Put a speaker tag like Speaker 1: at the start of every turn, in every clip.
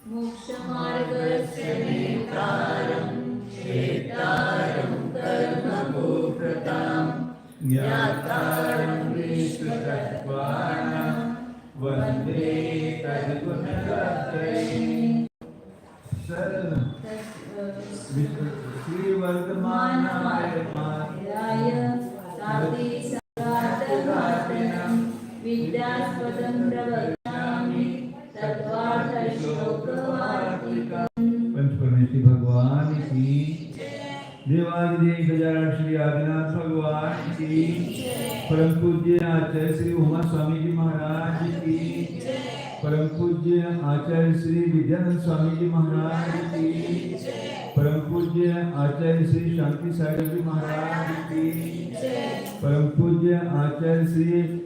Speaker 1: मोक्षमार्गस्य नेतारं चेतारं कर्मभूभृतां ज्ञातारं विश्वतत्त्वानां वन्दे तद्गुणत्रयम्। श्री वर्धमानाय साधि संघातघातिनं विद्यास्पदं प्रवक्ष्यामि तत्त्वार्थश्लोकवार्तिकम्। पंचपरमेश्वरी भगवान की, देवादिदेव गजानन श्री आदिनाथ भगवान की, परम पूज्य आचार्य श्री उमा स्वामी जी महाराज की, परम पूज्य आचार्य श्री विद्यानंद स्वामी जी महाराज की, परम पूज्य आचार्य श्री शांति सागर जी महाराज की, परम पूज्य आचार्य श्री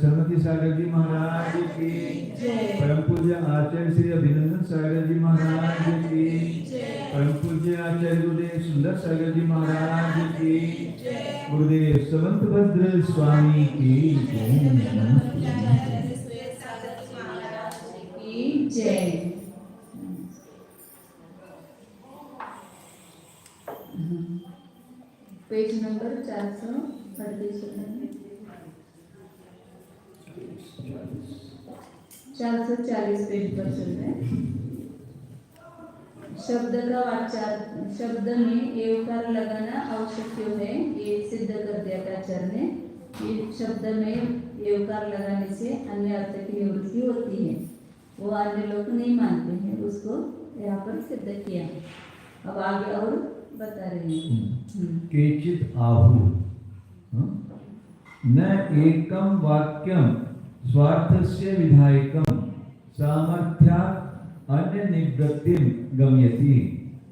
Speaker 1: सरमती सागर जी महाराज की, परम पूज्य आचार्य श्री अभिनंदन सागर जी महाराज की, परम पूज्य आचार्य गुरुदेव सुंदर सागर जी महाराज की, गुरुदेव समंतभद्र स्वामी की जय। पेज नंबर 438 440 पेज पर चल रहे हैं। शब्द का वाचार, शब्द में एवकार लगाना आवश्यक क्यों है, ये सिद्ध कर दिया आचार्य ने। ये शब्द में एवकार लगाने से अन्य अर्थ की निवृत्ति होती है, वो अन्य लोग नहीं मानते हैं, उसको यहाँ पर सिद्ध किया। अब आगे और बता रहे हैं।
Speaker 2: केचित आहु न एकम वाक्यम स्वार्थस्य विधायकम सामर्थ्यात् अन्य निवृत्तिं गम्यति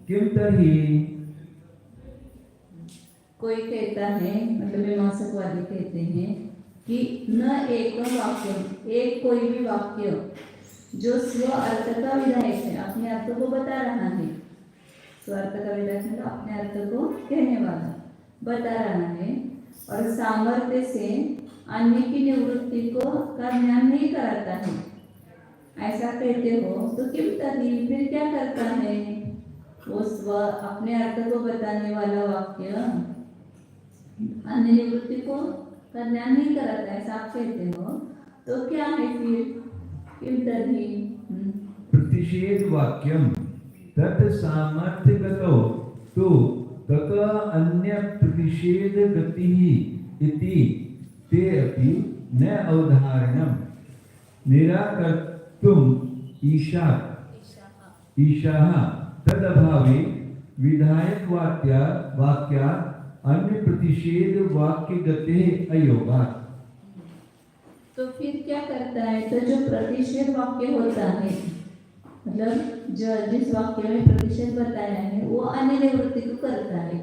Speaker 2: किम तर्हि।
Speaker 1: कोई कहता है, मतलब मीमांसकवादी कहते हैं कि न एकम वाक्य, एक कोई भी वाक्य जो स्व अर्थ का विधायक है, अपने अर्थ को बता रहा है। स्व अर्थ का विधायक मतलब अपने अर्थ को कहने वाला बता रहा है, और सामर्थ्य से अन्य की निवृत्ति को का ज्ञान नहीं कराता है, ऐसा कहते हो तो किम तर्हि, फिर क्या करता है। वो स्व अपने अर्थ को बताने वाला वाक्य अन्य निवृत्ति को का ज्ञान नहीं कराता, ऐसा आप कहते हो तो क्या है फिर। किम तर्हि
Speaker 2: प्रतिषेध वाक्यम तत् सामर्थ्यगतो तो तत अन्य प्रतिषेध गतिः इति ते अपि न अवधारणं निराकर्तुम् ईशाः तदभावे विधायक वाक्या अन्य प्रतिषेध वाक्य गते अयोगात्।
Speaker 1: तो फिर क्या करता है, तो जो प्रतिषेध वाक्य होता है, मतलब जो जिस वाक्य में प्रतिषेध बताया है वो अन्य निवृत्ति को करता है।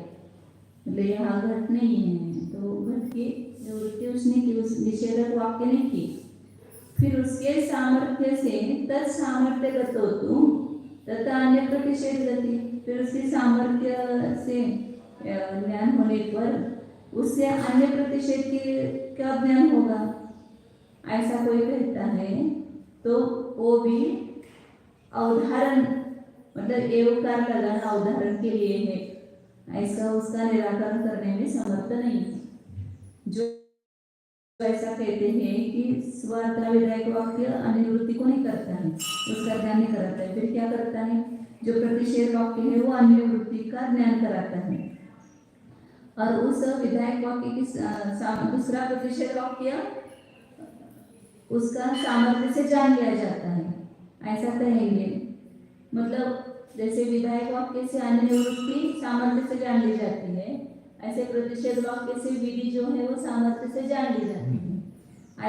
Speaker 1: मतलब यहाँ घट नहीं है तो घट की निवृत्ति उसने की, उस निषेधक वाक्य ने की। फिर उसके सामर्थ्य से तत्सामर्थ्यगत होतु तथा अन्य प्रतिषेध गति, फिर उसके सामर्थ्य से ज्ञान होने पर उससे अन्य प्रतिषेध का ज्ञान होगा, ऐसा कोई कहता है तो वो भी अवधारण, मतलब एवकार लगाना अवधारण के लिए है, ऐसा उसका निराकरण करने में समर्थ नहीं है। जो ऐसा कहते हैं कि स्वार्थ विधायक वाक्य अनिवृत्ति को नहीं करता है, उसका ज्ञान नहीं कराता है, फिर क्या करता है, जो प्रतिषेध वाक्य है वो अनिवृत्ति का ज्ञान कराता है, और उस विधायक वाक्य की दूसरा प्रतिषेध वाक्य उसका सामर्थ्य से जान लिया जाता है, ऐसा कहेंगे। मतलब जैसे विधायक वाक्य से अन्य निवृत्ति सामर्थ्य से जान ली जाती है, ऐसे प्रतिषेध वाक्य से विधि जो है वो सामर्थ्य से जान ली जाती है,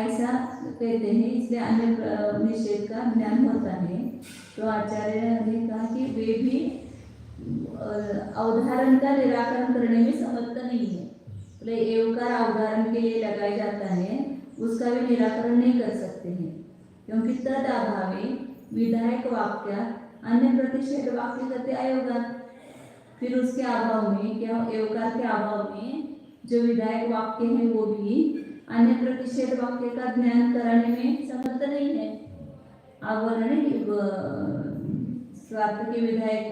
Speaker 1: ऐसा कहते हैं। इसलिए अन्य निषेध का ज्ञान होता है। तो आचार्य ने कहा कि वे भी अवधारण का निराकरण करने में समर्थ नहीं है, तो एवकार अवधारण के लिए लगाया जाता है, उसका भी निराकरण नहीं कर सकते हैं, क्योंकि तद अभावे विधायक वाक्य अन्य प्रतिषेध वाक्य गति अयोगा। फिर उसके अभाव में क्या, एवकार के अभाव में जो विधायक वाक्य है वो भी अन्य प्रतिषेध वाक्य का ज्ञान कराने में समर्थ नहीं है। आप बोल रहे हैं कि स्वार्थ के विधायक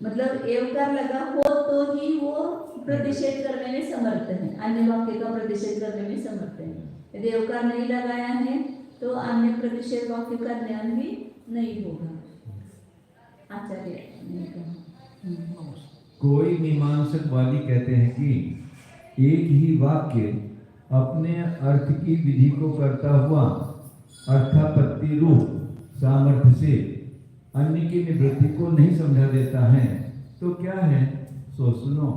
Speaker 1: मतलब एवकार लगा हो तो ही वो प्रतिषेध करने में समर्थ है, अन्य वाक्य का प्रतिषेध करने में समर्थ है। यदि एवकार नहीं लगाया है तो अन्य प्रतिषेध वाक्य का ज्ञान भी नहीं होगा। आचार्य ने कहा।
Speaker 2: कोई मीमांसक वादी कहते हैं कि एक ही वाक्य अपने अर्थ की विधि को करता हुआ अर्थापत्ति रूप सामर्थ्य से अन्य की निवृत्ति को नहीं समझा देता है तो क्या है सो सुनो।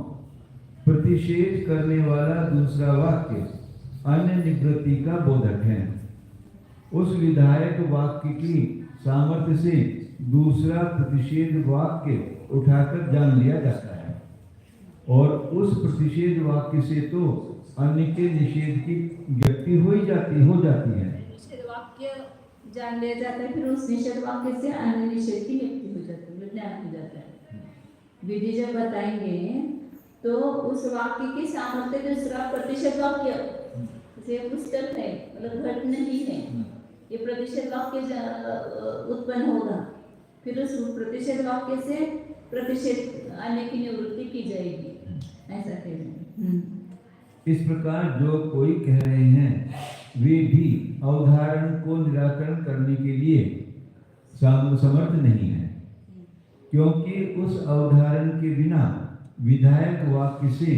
Speaker 2: प्रतिषेध करने वाला दूसरा वाक्य अन्य निवृत्ति का बोधक है। उस विधायक वाक्य की सामर्थ्य से दूसरा प्रतिषेध वाक्य उठाकर जान लिया जाता है और उस प्रतिषेध वाक्य से तो अन्य के निषेध की व्यक्ति हो जाती है।
Speaker 1: निषेध वाक्य जान लिया जाता है, फिर उस निषेध वाक्य से अन्य निषेध की व्यक्ति हो जाती है, ज्ञान हो जाता है। विधि जब बताएंगे तो उस वाक्य की सामर्थ्य दूसरा प्रतिषेध वाक्य से पुस्तक है, मतलब घट नहीं है, ये प्रतिषेध वाक्य उत्पन्न होगा, फिर उस प्रतिषेध वाक्य से प्रतिषेध अन्य की निवृत्ति की जाएगी, ऐसा कहते।
Speaker 2: इस प्रकार जो कोई कह रहे हैं वे भी अवधारण को निराकरण करने के लिए समर्थ नहीं है, क्योंकि उस अवधारण के बिना विधायक वाक्य से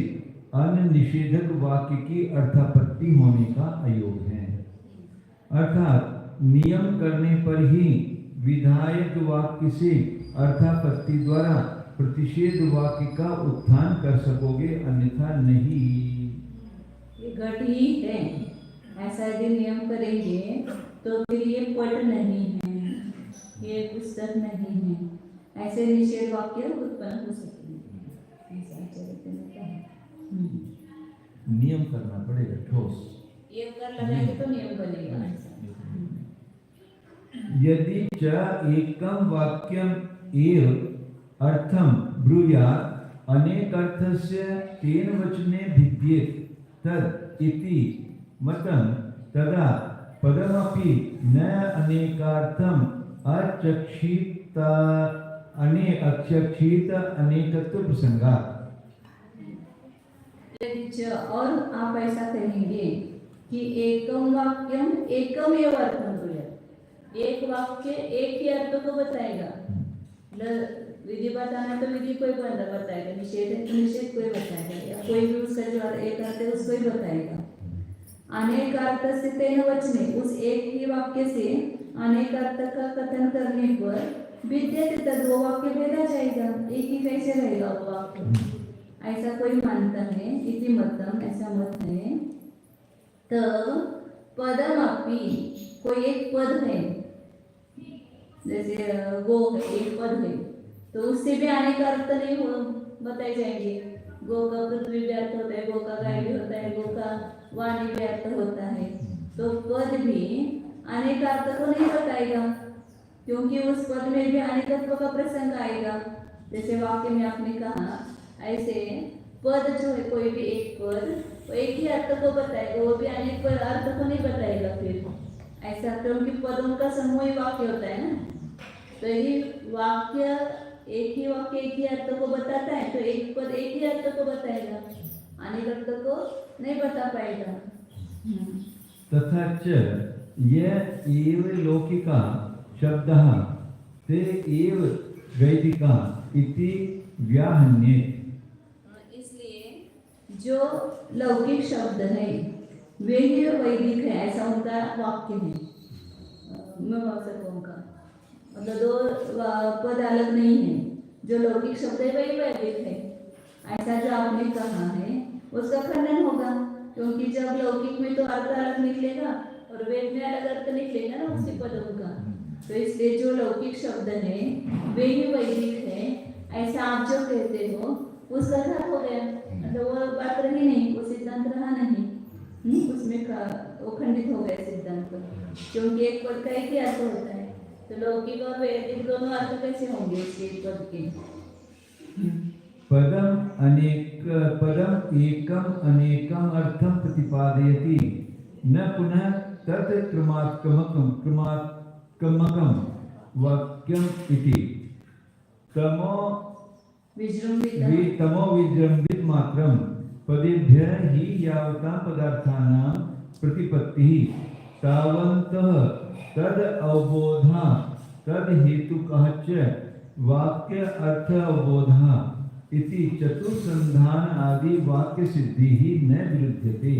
Speaker 2: अन्य निषेधक वाक्य की अर्थापत्ति होने का अयोग है। अर्थात नियम करने पर ही विधायक वाक्य से अर्थापत्ति द्वारा प्रतिषेध वाक्य का उत्थान कर सकोगे, अन्यथा नहीं।
Speaker 1: ये घट ही है, ऐसा यदि नियम करेंगे तो फिर ये पट नहीं है, ये पुस्तक नहीं है, ऐसे निषेध वाक्य उत्पन्न हो सकेंगे।
Speaker 2: नियम करना पड़ेगा ठोस,
Speaker 1: ये कर लगाएंगे तो नियम बनेगा।
Speaker 2: यदि च एकम वाक्यम एव अर्थम ब्रूयात् अनेकार्थस्य तेन वचने भिद्येत तद इति मतं तदा पदमपि न अनेकार्थम अचक्षित अनेकत्व प्रसंगात्।
Speaker 1: और आप ऐसा कहेंगे कि एकम वाक्यम एकम एव अर्थम ब्रूयात्, एक वाक्य एक ही अर्थ को बताएगा। विधि बताना तो विधि कोई बताएगा, निषेध है तो निषेध कोई बताएगा, या कोई भी उसका जो एक अर्थ है उसको ही बताएगा। अनेक अर्थ से तेन वचने, उस एक ही वाक्य से अनेक अर्थ का कथन करने पर विद्यते तद वो वाक्य भेदा जाएगा, एक ही कैसे रहेगा वो वाक्य, ऐसा कोई मानता है। इति मतम, ऐसा मत है। तो पदम अपि, कोई एक पद है, जैसे गो है, एक पद है, तो उससे भी अनेक अर्थ नहीं बताए जाएंगे। गो का पृथ्वी भी अर्थ होता है, गो का गाय भी होता है, गो का वाणी भी अर्थ होता है, तो पद भी अनेक अर्थ को नहीं बताएगा, क्योंकि उस पद में भी अनेकत्व का प्रसंग आएगा। जैसे वाक्य में आपने कहा, ऐसे पद जो है, कोई भी एक पद वो एक ही अर्थ को बताएगा, वो भी अनेक अर्थ को नहीं बताएगा। फिर ऐसा क्योंकि पदों का समूह ही वाक्य होता है ना, तो यही वाक्य एक ही वाक्य एक ही अर्थ को बताता है, तो एक पद एक ही अर्थ को बताएगा, अनेक अर्थ को नहीं बता पाएगा।
Speaker 2: तथा च यह एव लौकिका शब्दः ते एव वैदिका इति व्याहन्ये।
Speaker 1: इसलिए जो लौकिक शब्द है वे ही वैदिक है, ऐसा उनका वाक्य है। मीमांसकों का मतलब दो पद अलग नहीं है, जो लौकिक शब्द है वही वैदिक है, ऐसा जो आपने कहा है उसका खंडन होगा, क्योंकि जब लौकिक में तो अर्थ अलग निकलेगा और वेद में अलग अर्थ निकलेगा ना उसी पदों का, तो इसलिए जो लौकिक शब्द है वे ही वैदिक है, ऐसा आप जो कहते हो उसका घात हो गया, मतलब वो बात रही नहीं, वो सिद्धांत रहा नहीं, उसमें वो खंडित हो गया सिद्धांत, क्योंकि एक पद का एक ही अर्थ होता है, तो लौकिक और वैदिक दोनों अर्थ कैसे होंगे इसके पद के। पदम एकम अनेकम अर्थम प्रतिपादयति न पुनः
Speaker 2: तत् क्रमात्मकं वाक्यम इति तमो विजृंभित मात्रम पदेभ्य ही यावतां पदार्थानां प्रतिपत्तिः तावन्तः तद अवबोधा तद हेतुकः च वाक्य अर्थ अवबोधा इति चतुसंधान आदि वाक्य सिद्धि ही न विरुध्यते।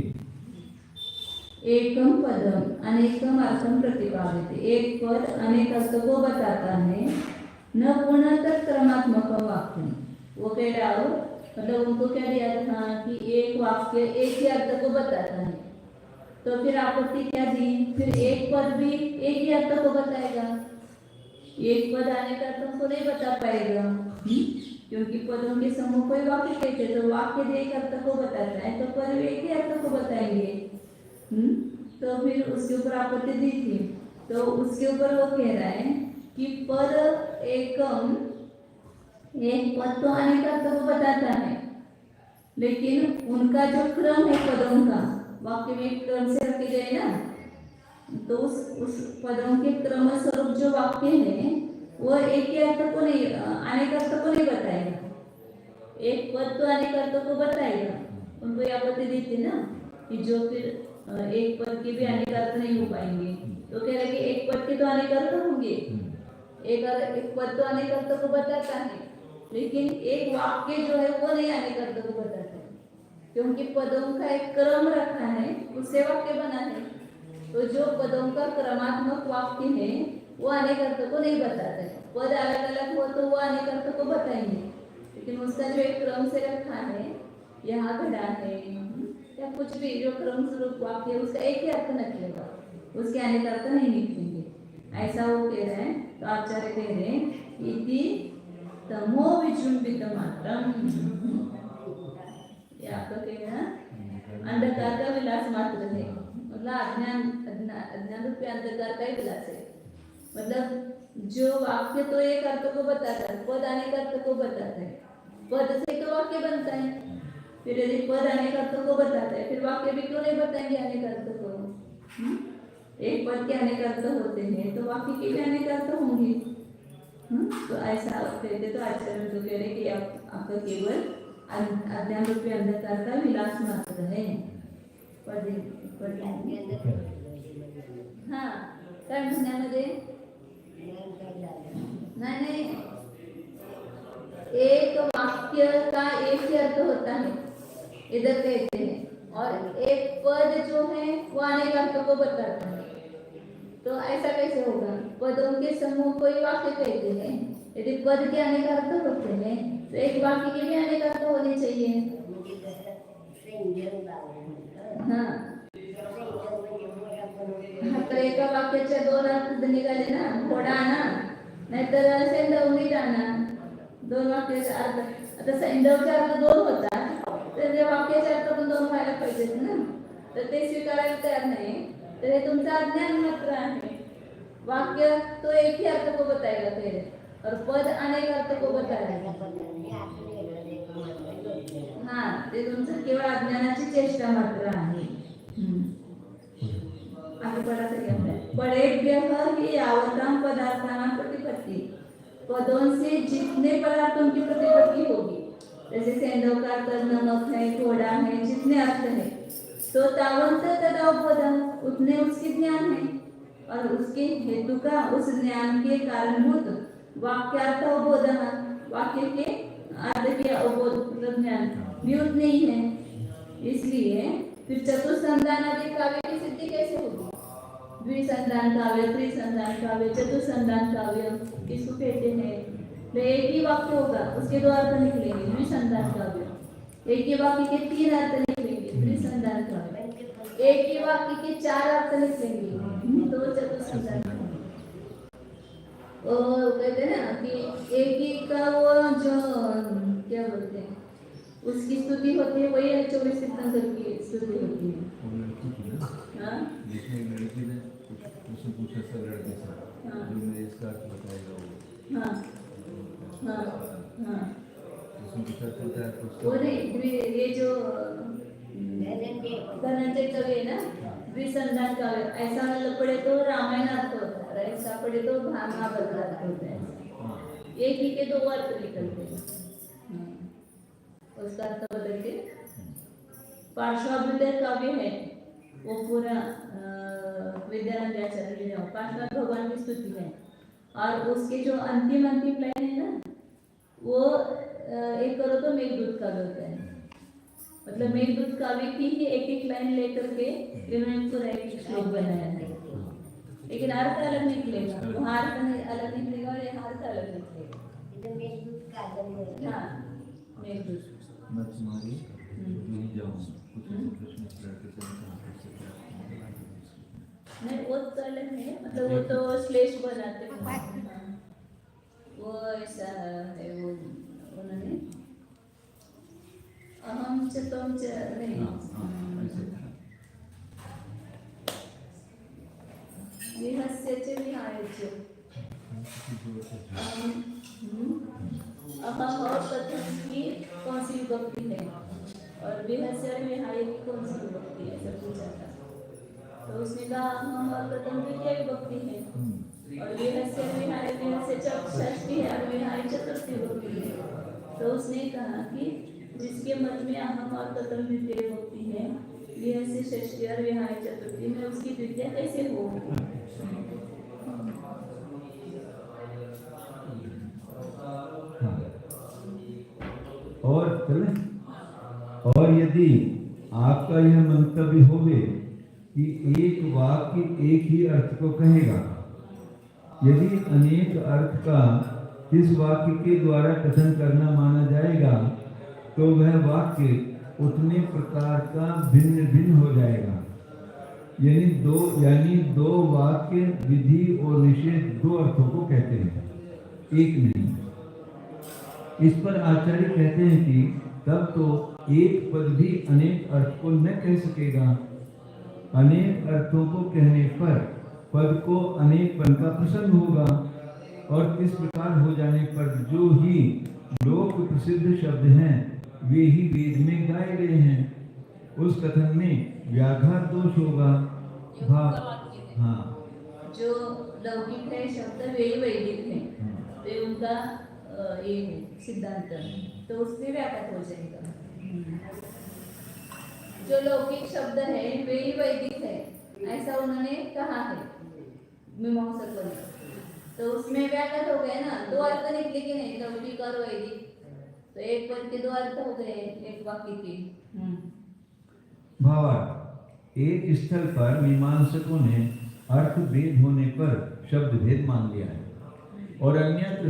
Speaker 1: एकम पदम अनेकम अर्थम प्रतिपादित, एक पद अनेक अर्थ को बताता है। न पुनः तत्क्रमात्मक वाक्य, वो कह रहा हो मतलब उनको क्या दिया था कि एक वाक्य एक ही अर्थ को बताता है, तो फिर आपत्ति क्या दी, फिर एक पद भी एक ही अर्थ को बताएगा, एक पद अनेक अर्थों को नहीं बता पाएगा। क्योंकि पदों के समूह कोई वाक्य कहते तो वाक्य एक अर्थ को बताता है, तो पद एक ही अर्थ को बताएंगे। तो फिर उसके ऊपर आपत्ति दी थी, तो उसके ऊपर वो कह रहा है कि पद एकम, एक पद तो अनेक अर्थ को बताता है, लेकिन उनका जो क्रम है पदों का, वाक्य में क्रम से रखे गए ना, तो उस पदों के क्रम स्वरूप जो वाक्य है वो एक ही अर्थ को नहीं, अनेक अर्थ को नहीं बताएगा। एक पद तो अनेक अर्थ को बताएगा। उनको यह आपत्ति दी थी ना कि जो फिर एक पद के भी अनेक अर्थ नहीं हो पाएंगे, तो कह रहे कि एक पद के तो अनेक अर्थ होंगे, एक पद तो अनेक अर्थ को बताता है, लेकिन एक वाक्य जो है वो नहीं अनेक अर्थ को बताता है, क्योंकि पदों का एक क्रम रखा है, उससे वाक्य बना है। तो जो पदों का क्रमात्मक वाक्य है वो अनेक अर्थ को नहीं बताता है। पद अलग अलग हो तो वो अनेक अर्थ को बताएंगे, लेकिन उसका जो एक क्रम से रखा है, यहाँ घड़ा है या कुछ भी जो क्रम स्वरूप वाक्य है उसका एक ही अर्थ निकलेगा, उसके अनेक अर्थ नहीं निकलेंगे, ऐसा वो कह रहे हैं। तो आचार्य कह रहे हैं इति तमो विजृंभित मात्रम, ये आपका कहना अंधकार का विलास मात्र है, मतलब अज्ञान रूपी अंधकार का ही विलास है। मतलब जो वाक्य तो एक अर्थ को बताता है, पद अनेक अर्थ को बताता है, पद से तो वाक्य बनता है, फिर यदि पद अनेक अर्थ को बताता है फिर वाक्य भी क्यों नहीं बताएंगे अनेक अर्थ को। एक पद के अनेक अर्थ होते हैं तो वाक्य के भी अनेक अर्थ होंगे। तो ऐसा कहते तो आचार्य तो कह रहे कि आपका केवल अज्ञान रूपी अंधकार का विलास मात्र है। हाँ काय म्हणण्यामध्ये नहीं, एक वाक्य का एक ही अर्थ होता है इधर कहते हैं, और एक पद जो है वो अनेक अर्थ को बताता है। तो ऐसा कैसे होगा, पदों के समूह को ही वाक्य कहते हैं, यदि पद के अनेक अर्थ होते हैं तो एक वाक्य के भी अनेक अर्थ होने चाहिए। हाँ, तर एका वाक्याचे दोन अर्थ निघाले ना, घोडा आणा नाहीतर सैंधव आणा, दोन वाक्याचे अर्थ। आता सैंधवचे अर्थ दोन होतात, तर त्या वाक्याचे अर्थ पण दोन व्हायला पाहिजेत ना, तर ते स्वीकारायला तयार नाही, तर हे तुमचं अज्ञान मात्र आहे। वाक्य तो एक ही अर्थ को बताएगा पहले, और पद अनेक अर्थ को बताएगा। हाँ, ते तुमचं केवळ अज्ञानाची चेष्टा मात्र आहे। आगे बढ़ा सकते पदेभ्यः ही यावतां पदार्थानां प्रतिपत्ति, पदों से जितने पदार्थों की प्रतिपत्ति होगी, जैसे सैंधव का अर्थ नमक है, घोड़ा है, जितने अर्थ है, तो तावंत तदवबोधः, उतने उसके ज्ञान है, और उसके हेतु का उस ज्ञान के कारणभूत वाक्यार्थ अवबोधः, वाक्य के अर्थ के अवबोध ज्ञान भी उतने ही है। इसलिए फिर चतुस्संधान आदि काव्य की सिद्धि कैसे होगी? द्विसंधान काव्य, त्रिसंधान काव्य, चतुस्संधान काव्य किसको कहते हैं? तो एक ही वाक्य होगा, उसके दो अर्थ निकलेंगे, द्विसंधान काव्य। एक ही वाक्य के तीन अर्थ निकलेंगे, त्रिसंधान काव्य। एक ही वाक्य के चार अर्थ निकलेंगे, तो चतुस्संधान काव्य। और कहते हैं ना कि एक ही का वो जो क्या बोलते हैं, उसकी स्तुति होती है, वही 24 तीर्थंकर की स्तुति होती है। हाँ,
Speaker 2: लड़की ने उससे पूछा था लड़के से, जो मुझे इसका अर्थ बताएगा वो।
Speaker 1: हाँ हाँ हाँ,
Speaker 2: उसमें पूछा था
Speaker 1: वो नहीं, ये जो धनंजय कवि है ना, द्विसंधान काव्य, ऐसा पढ़े तो रामायण अर्थ होता है, ऐसा पढ़े तो महाभारत अर्थ होता है। एक ही के दो अर्थ निकलते हैं, उसका अर्थ बदल के। पार्श्वाभ्युदय काव्य है वो पूरा विद्यानंद आचार्य जी ने, पार्श्वाभ्युदय भगवान की स्तुति है, और उसके जो अंतिम लाइन है ना, वो एक करो तो मेघदूत काव्य होता है। मतलब मेघदूत काव्य की ही एक लाइन लेकर के इन्होंने पूरा एक श्लोक बनाया है, लेकिन अर्थ अलग निकलेगा, वहाँ अर्थ अलग निकलेगा और यहाँ अर्थ अलग निकलेगा। हाँ, मेघदूत।
Speaker 2: मैं तुम्हारी नहीं जाऊँ कुछ प्रश्न लड़के से
Speaker 1: नहीं, वो तो अलग है, मतलब वो तो श्लेष बनाते हैं, वो ऐसा है, वो उन्होंने अहम च त्वं च नहीं, विहस्य च विहाय च अहम और प्रथम की कौन सी विभक्ति है, और विहस्य और विहाय की कौन सी विभक्ति है, सब पूछा था। तो उसने कहा अहम और प्रथम की क्या विभक्ति है, और विहस्य विहाय, विहस्य षष्ठी है और विहाय चतुर्थी विभक्ति है। तो उसने कहा कि जिसके मत में अहम और प्रथम द्वितीय विभक्ति है, विहस्य षष्ठी और विहाय चतुर्थी में, उसकी द्वितीय कैसे हो।
Speaker 2: और चले, और यदि आपका यह मंतव्य होवे कि एक वाक्य एक ही अर्थ को कहेगा, यदि अनेक अर्थ का इस वाक्य के द्वारा कथन करना माना जाएगा, तो वह वाक्य उतने प्रकार का भिन्न भिन्न हो जाएगा। यानी दो वाक्य विधि और निषेध दो अर्थों को कहते हैं, एक नहीं। इस पर आचार्य कहते हैं कि तब तो एक पद भी अनेक अर्थ को न कह सकेगा। अनेक अर्थों को कहने पर पद को अनेकपन का प्रसंग होगा, और इस प्रकार हो जाने पर जो ही लोक प्रसिद्ध शब्द हैं वे ही वेद में गाए गए हैं, उस कथन में व्याघात दोष होगा। हाँ,
Speaker 1: जो लौकिक है शब्द वे वैदिक है, तो उनका ये सिद्धांत, तो उसमें व्याघात हो जाएगा। जो लौकिक शब्द है वे ही वैदिक है, ऐसा उन्होंने कहा है मीमांसकों ने, तो उसमें व्याघात हो गए ना, दो अर्थ निकले कि नहीं, लौकिक और वैदिक, तो एक पद के दो अर्थ हो गए एक वाक्य के।
Speaker 2: भावार्थ, एक स्थल पर मीमांसकों ने अर्थ भेद होने पर शब्द भेद मान लिया है, और अन्यत्र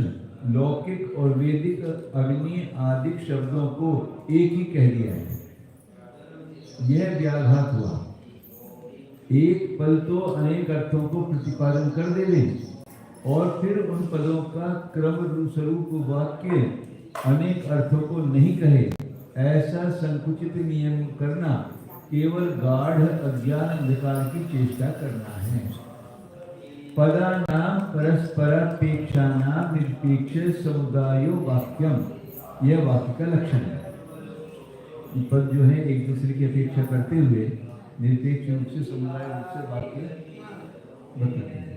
Speaker 2: लौकिक और वैदिक अग्नि आदि शब्दों को एक ही कह दिया है। यह व्याघात हुआ। एक पद तो अनेक अर्थों को प्रतिपादन कर देवे, और फिर उन पदों का क्रम स्वरूप वाक्य अनेक अर्थों को नहीं कहे, ऐसा संकुचित नियम करना केवल गाढ़ अज्ञान अंधकार की चेष्टा करना है। पदानाम परस्परापेक्षानाम निरपेक्ष समुदायो वाक्यम, यह वाक्य का लक्षण है। पद जो है एक दूसरे की अपेक्षा करते हुए निरपेक्ष रूप से समुदाय रूप से वाक्य बताते हैं।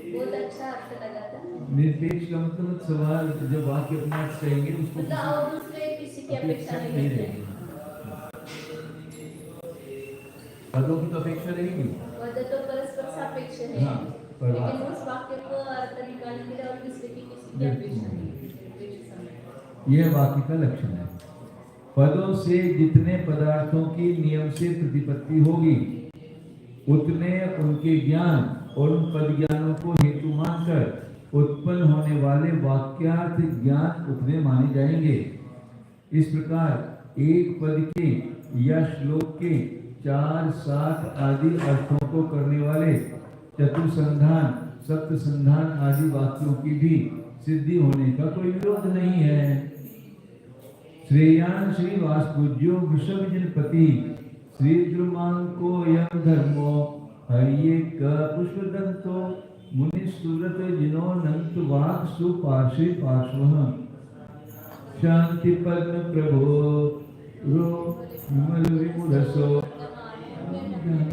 Speaker 1: बहुत अच्छा अर्थ लगा था।
Speaker 2: निरपेक्ष का मतलब सवाल जब वाक्य अपना कहेंगे उसको
Speaker 1: और दूसरे किसी की अपेक्षा नहीं रहेगी,
Speaker 2: पदों की तो अपेक्षा रहेगी,
Speaker 1: पद तो परस्पर सापेक्ष है, लेकिन उस वाक्य को अर्थ निकालने के लिए और किसी की अपेक्षा नहीं।
Speaker 2: यह वाक्य का लक्षण है। पदों से जितने पदार्थों की नियम से प्रतिपत्ति होगी, उतने उनके ज्ञान और उन पद ज्ञानों को हेतु मानकर उत्पन्न होने वाले वाक्यार्थ ज्ञान उतने माने जाएंगे। इस प्रकार एक पद के या श्लोक के 4, 7 आदि अर्थों को करने वाले चतुसंधान, सप्तसंधान आदि वाक्यों की भी सिद्धि होने का कोई विरोध नहीं है। श्रेयान श्रीवास पूज्यो वृषभ जनपति श्री द्रुमांको यम धर्मो हरिये क पुष्पदंतो मुनि सूरत जिनो नंत वाक सुपार्श्वे पार्श्वः शांति पद्म प्रभो रो विमल विमुरसो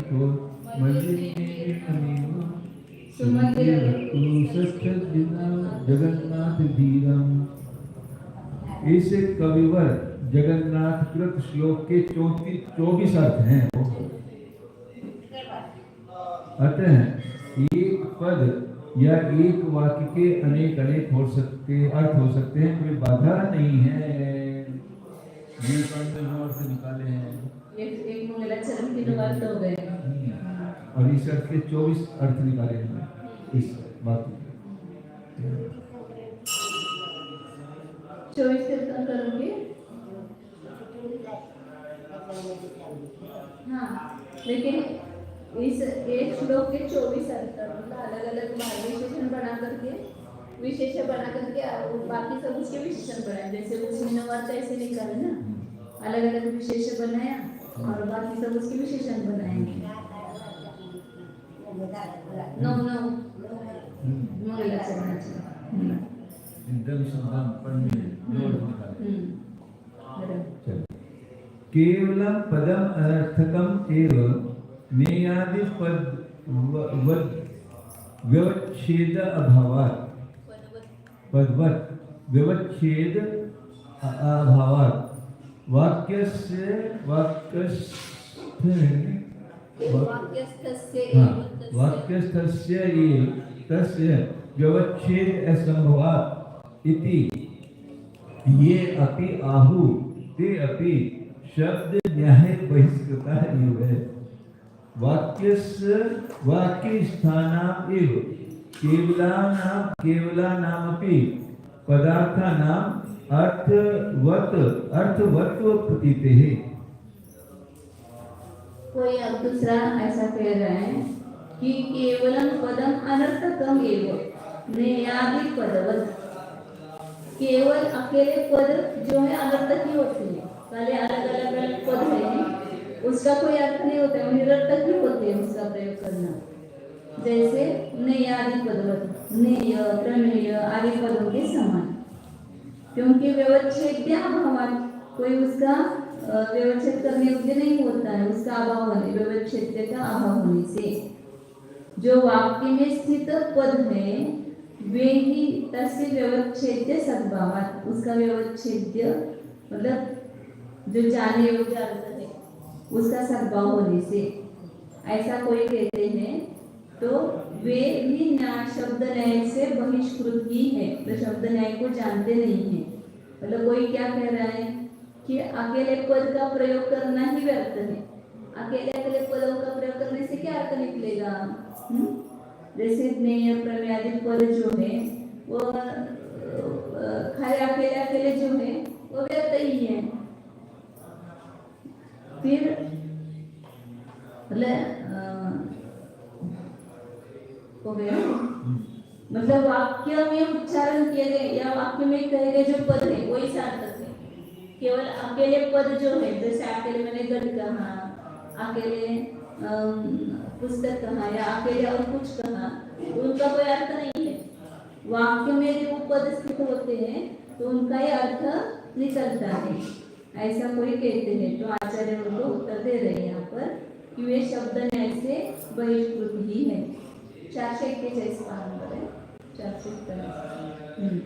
Speaker 2: को मलिनीमीव जगन्नाथ धीरम। इस कविवर जगन्नाथ कृत श्लोक के 24 अर्थ हैं। अतः एक पद या एक वाक्य के अनेक अनेक हो सकते अर्थ हो सकते हैं, कोई बाधा नहीं है। ये अर्थ निकाले हैं,
Speaker 1: एक मंगलाचरण के 9 अर्थ हो गए
Speaker 2: और इस अर्थ के 24 अर्थ निकाले हैं इस बात में।
Speaker 1: 24 से करोगे। हाँ, लेकिन इस एक श्लोक के 24 अर्थ मतलब अलग अलग विशेषण बना करके बाकी सब उसके विशेषण बनाए। जैसे उसमें 9 अर्थ ऐसे निकाले ना, अलग अलग विशेषण बनाया और बाकी सब उसके विशेषण बनाएंगे। 9 मंगलाचरणाचे
Speaker 2: केवलम पदम अनर्थकम एव नेयादि पद व्यवच्छेद अभावात् पदवत् व्यवच्छेद अभावात् वाक्यस्य वाक्यस्थस्य तस्य व्यवच्छेद असंभवात् इति ये अपि आहु ते अपि शब्द न्याय बहिष्कृता एव वाक्य स्थानाम एव केवलानामपि पदार्थानाम अर्थवत्व प्रतीतेः।
Speaker 1: कोई अब दूसरा ऐसा कह रहा है कि केवलम पदम अनर्थकम एव नेयादि पदवत्। केवल अकेले पद जो है अनर्थक ही होते हैं। पहले अलग अलग पद है, उसका कोई अर्थ नहीं होता है, निरर्थक ही होते हैं उसका प्रयोग करना। जैसे नेयादि पदवत्, नेय प्रमेय आदि पदों के समान, क्योंकि व्यवच्छेद्य अभाव, कोई उसका व्यवच्छेद करने योग्य नहीं होता है, उसका अभाव होने, व्यवच्छेद्य का अभाव होने से जो वाक्य में स्थित पद है वे ही तस्य व्यवच्छेद्य सद्भावात्, उसका व्यवच्छेद्य मतलब जो जाने योग्य अर्थ है उसका सद्भाव होने से। ऐसा कोई कहते हैं तो वे भी न्याय शब्द न्याय से बहिष्कृत ही है, तो शब्द न्याय को जानते नहीं है। मतलब कोई क्या कह रहा है कि अकेले पद का प्रयोग करना ही व्यर्थ है। अकेले पदों का प्रयोग करने से क्या अर्थ निकलेगा? जैसे ज्ञेय प्रमेय आदि पद जो है वो खाली अकेले जो है वो व्यर्थ ही है। फिर हो गया, मतलब वाक्य में उच्चारण किए गए या वाक्य में कहे गए जो पद है वही सार्थक है। केवल अकेले पद जो है, जैसे अकेले मैंने गढ़ कहा, अकेले पुस्तक कहा या अकेले और कुछ कहा, तो उनका कोई अर्थ नहीं है। वाक्य में जो पद स्थित होते हैं तो उनका ही अर्थ निकलता है, ऐसा कोई कहते हैं। तो आचार्य उनको उत्तर दे रहे हैं यहाँ पर कि वे शब्द न्याय से बहिष्कृत ही है। 441 नंबर है, 441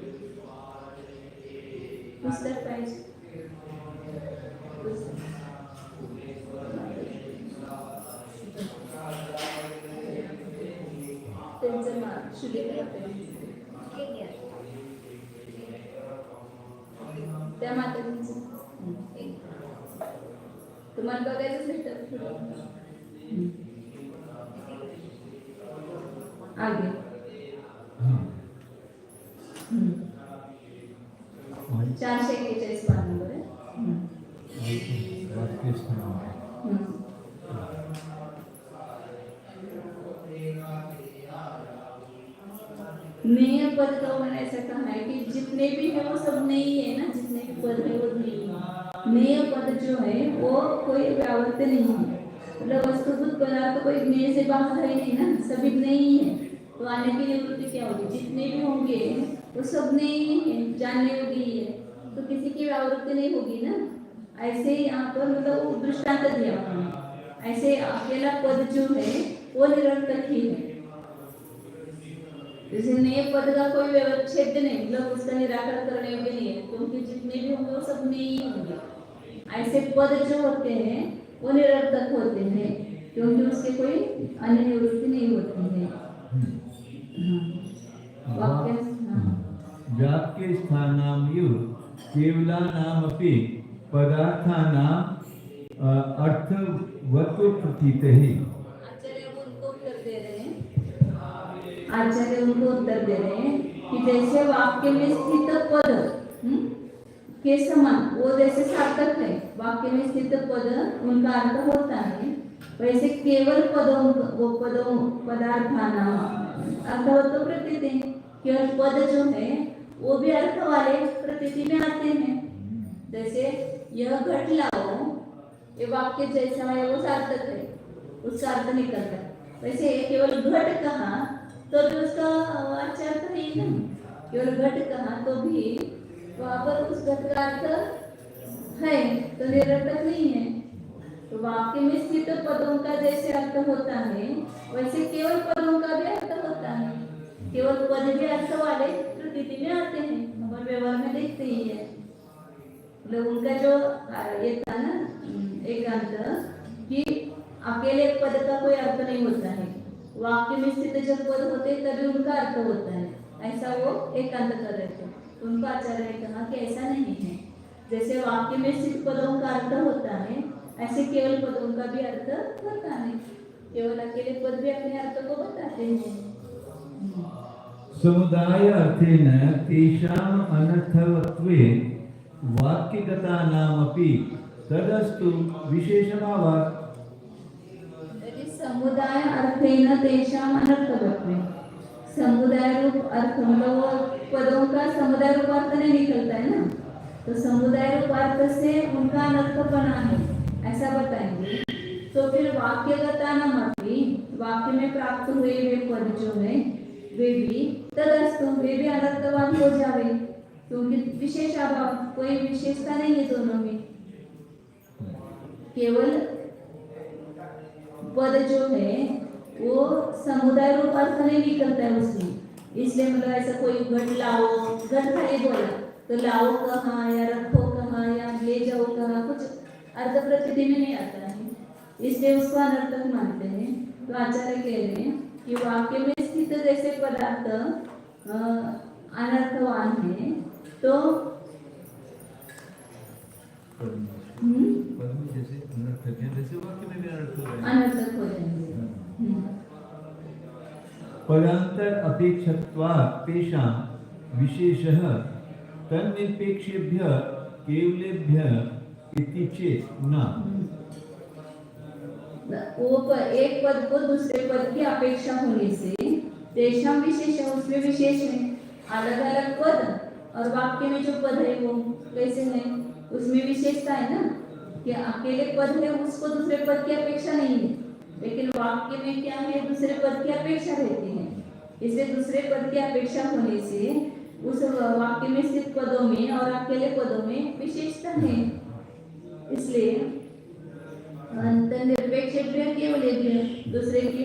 Speaker 1: पुस्तक पाहिजे। त्यांचं नाव शुलेखा त्या माताजींचं तुम्हाला बघायचं भेटत आगे 441 नंबर है। नेय पद का उन्होंने ऐसा कहा है कि जितने भी है वो सब नहीं है ना, जितने भी पद है वो नहीं है। नेय पद जो है वो कोई व्यावर्त नहीं है, मतलब वस्तुभूत पदार्थ कोई ज्ञेय से बाहर है नहीं ना, सभी नहीं है। तो आने की निवृत्ति क्या होगी? जितने भी होंगे वो सब नहीं है, जानने योग्य ही है, तो किसी की व्यावृत्ति नहीं होगी ना। ऐसे ही यहाँ पर मतलब वो दृष्टांत दिया उन्होंने। ऐसे अकेला पद जो है वो निरर्थक ही है। जैसे नए पद का कोई व्यवच्छेद नहीं, मतलब उसका निराकरण करने योग्य नहीं है, क्योंकि जितने भी होंगे वो सब नए ही होंगे। ऐसे पद जो होते हैं वो निरर्थक होते हैं, क्योंकि उसके कोई अन्य निवृत्ति नहीं होती है। वाक्य
Speaker 2: वाक्य स्थानामिव केवलानामपि पदार्थानाम अर्थवत्व प्रतीतः।
Speaker 1: आचार्य उनको उत्तर दे रहे हैं कि जैसे वाक्य में स्थित पद के समान वो जैसे सार्थक है, वाक्य में स्थित पद उनका अर्थ होता है, वैसे केवल पदार्थाना अर्थवत्व प्रतीत है। केवल पद जो है वो भी अर्थ वाले प्रतीति में आते हैं। जैसे यह घट लाओ, ये वाक्य जैसा है वो सार्थक है, उसका अर्थ निकलता है। वैसे केवल घट कहा तो भी उसका वाच्य अर्थ नहीं है, केवल घट कहा तो भी वहां पर उस घट का अर्थ है तो निरर्थक नहीं है। तो वाक्य में स्थित पदों का जैसे अर्थ होता है वैसे केवल पदों का भी अर्थ होता है। केवल पद भी अर्थ वाले प्रतीति में आते हैं, हमारे व्यवहार में देखते ही है। मतलब उनका जो ये था ना एकांत कि अकेले पद का कोई अर्थ नहीं होता है, वाक्य में स्थित जब पद होते तभी उनका अर्थ होता है, ऐसा वो एकांत कर रहे थे। उनको आचार्य ने कहा कि ऐसा नहीं है, जैसे वाक्य में स्थित पदों का अर्थ होता है ऐसे केवल पदों का भी अर्थ होता है। केवल अकेले पद भी अपने अर्थ को बताते हैं।
Speaker 2: समुदाय अर्थेन तेषाम् अनर्थवत्वे वाक्यगतानामपि तदस्तु विशेषभावात्।
Speaker 1: समुदाय अर्थेन तेषाम् अनर्थवत्वे, समुदाय रूप अर्थ मतलब वो पदों का समुदाय रूप अर्थ नहीं निकलता है ना, तो समुदाय रूप अर्थ से उनका अनर्थपना है ऐसा बताएंगे। तो फिर वाक्यगता नामपि, वाक्य में प्राप्त हुए वे पद जो है वे भी तदस्तु, वे भी अनर्थवान हो जावे, क्योंकि विशेष अभाव, कोई विशेषता नहीं है दोनों में। केवल पद जो है वो समुदाय रूप अर्थ नहीं निकलता है उसमें, इसलिए मतलब ऐसा कोई घट लाओ, घट खाली बोला तो लाओ कहाँ या रखो कहाँ या ले जाओ कहाँ, कुछ अर्थ प्रतीति में नहीं आता है, इसलिए उसको अनर्थक मानते हैं। तो आचार्य कह रहे हैं कि वाक्य में स्थित जैसे पदार्थ अनर्थवान है तो अनर्थक हो जाएंगे।
Speaker 2: पदांतर अपेक्षत्वात् तेषां विशेषः तन्निरपेक्षेभ्यः केवलेभ्यः इति चेत् न।
Speaker 1: वो एक पद को दूसरे पद की अपेक्षा होने से तेषां विशेष है, उसमें विशेष है। अलग अलग पद और वाक्य में जो पद है वो कैसे है, उसमें विशेषता है ना कि अकेले पद है उसको दूसरे पद की अपेक्षा नहीं है, लेकिन वाक्य में क्या है दूसरे पद की अपेक्षा रहती है। इसलिए दूसरे पद की अपेक्षा होने से उस वाक्य में स्थित पदों में और अकेले पदों में विशेषता है। इसलिए निरपेक्ष केवल दूसरे की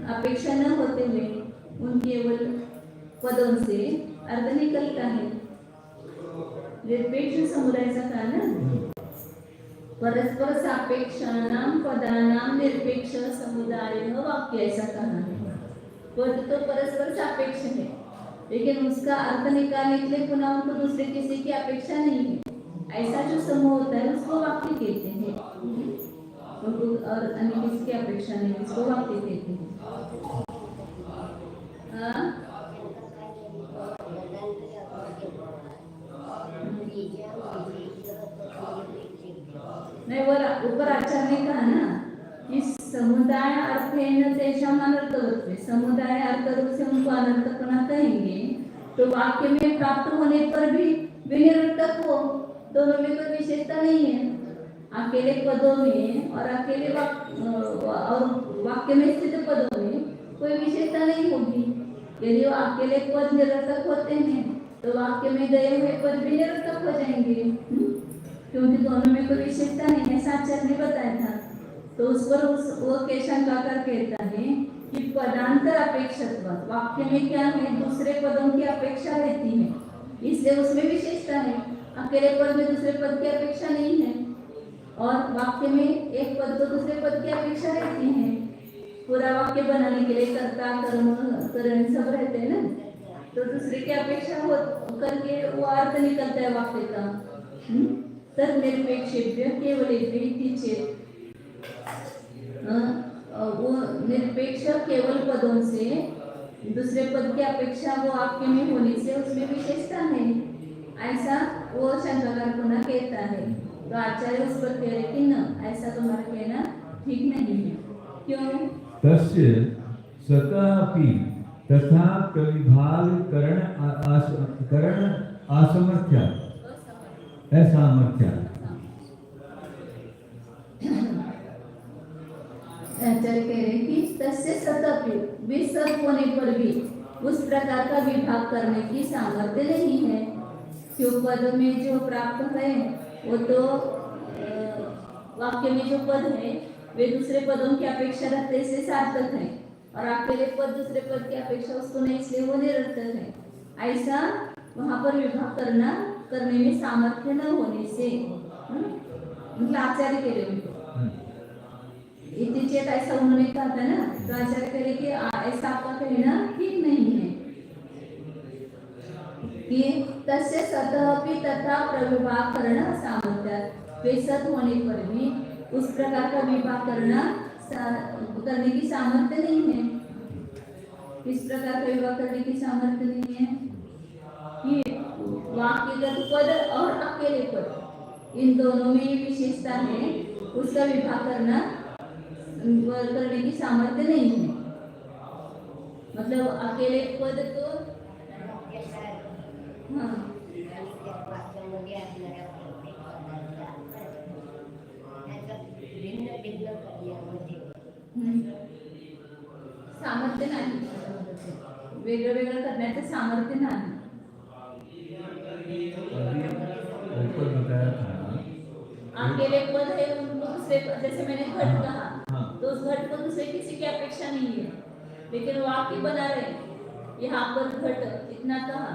Speaker 1: अपेक्षा न होते हुए उन केवल पदों से अर्थ निकलता है। निरपेक्ष समुदाय का कारण परस्पर सापेक्षानां पदानां निरपेक्ष समुदाय वाक्य ऐसा कहा है। पद तो परस्पर सापेक्ष है, लेकिन उसका अर्थ निकालने के लिए पुनः उनको दूसरे किसी की अपेक्षा नहीं है, ऐसा जो समूह होता है उसको वाक्य कहते हैं। उनको और अन्य किसी की अपेक्षा नहीं, उसको वाक्य कहते हैं। नहीं, वो ऊपर आचार्य ने कहा ना कि समुदाय अर्थेन तेषाम् अनर्थवत्वे, समुदाय अर्थ रूप से उनको अनर्थपना कहेंगे तो वाक्य में प्राप्त होने पर भी निरर्थक हो, दोनों में कोई विशेषता नहीं है। अकेले पदों में और अकेले वाक्य में स्थित पदों में कोई विशेषता नहीं होगी। यदि वो अकेले पद निरर्थक होते हैं तो वाक्य में गए हुए पद भी निरर्थक हो जाएंगे। क्योंकि दोनों में कोई विशेषता नहीं है, आचार्य ने बताया था। तो उस पर वो शंका कर कहता है कि पदांतर अपेक्षत्व, वाक्य में क्या है, दूसरे पदों की अपेक्षा रहती है, इसलिए उसमें विशेषता है। अकेले पद में दूसरे पद की अपेक्षा नहीं है, और वाक्य में एक पद को दूसरे पद की अपेक्षा रहती है। पूरा वाक्य बनाने के लिए कर्ता कर्म करण सब रहते हैं ना, तो दूसरे की अपेक्षा हो करके वो अर्थ निकलता है वाक्य का। तद निरपेक्षेभ्य केवलेभ्य चेत, वो निरपेक्ष केवल पदों से दूसरे पद की अपेक्षा वो वाक्य में होने से उसमें विशेषता है, ऐसा वो शंकाकार पुनः कहता है। तो आचार्य उस पर कह रहे कि न, ऐसा तुम्हारा कहना ठीक नहीं है। क्यों?
Speaker 2: तस्य सतापि तथा प्रविभाग करण असमर्थ्य असामर्थ्य।
Speaker 1: आचार्य कह रहे कि तस्य सतापि, वे सब होने पर भी उस प्रकार का विभाग करने की सामर्थ्य नहीं है। क्यों? पद में जो प्राप्त है वो तो वाक्य में जो पद है वे दूसरे पदों की अपेक्षा रखने से सार्थक है, और अकेले पद दूसरे पद की अपेक्षा उसको नहीं, इसलिए वो निरर्थक है। ऐसा वहां पर विभाग करने में सामर्थ्य न होने से, मतलब आचार्य कह रहे इति चेत, ऐसा उन्होंने कहा था ना। तो आचार्य कह रहे कि ऐसा आपका कहना ठीक नहीं है कि तस्य सतःपि तथा प्रविभाग करना सामर्थ्य, वे सत होने पर भी उस प्रकार का विभाग करने की सामर्थ्य नहीं है। किस प्रकार का विभाग करने की सामर्थ्य नहीं है कि वाक्यगत पद और अकेले पद, इन दोनों में ये विशेषता है, उसका विभाग करने की सामर्थ्य नहीं है। मतलब अकेले पद तो सामर्थ्य नाही, वेगळं वेगळं करण्याचं सामर्थ्य नाही।
Speaker 2: ऊपर बताया था
Speaker 1: अकेले पद है उनको दूसरे, जैसे मैंने घट कहा,
Speaker 2: हाँ।
Speaker 1: तो उस घट को दूसरे किसी की अपेक्षा नहीं है, लेकिन वाक्य बना रहे यहाँ पर घट इतना कहा,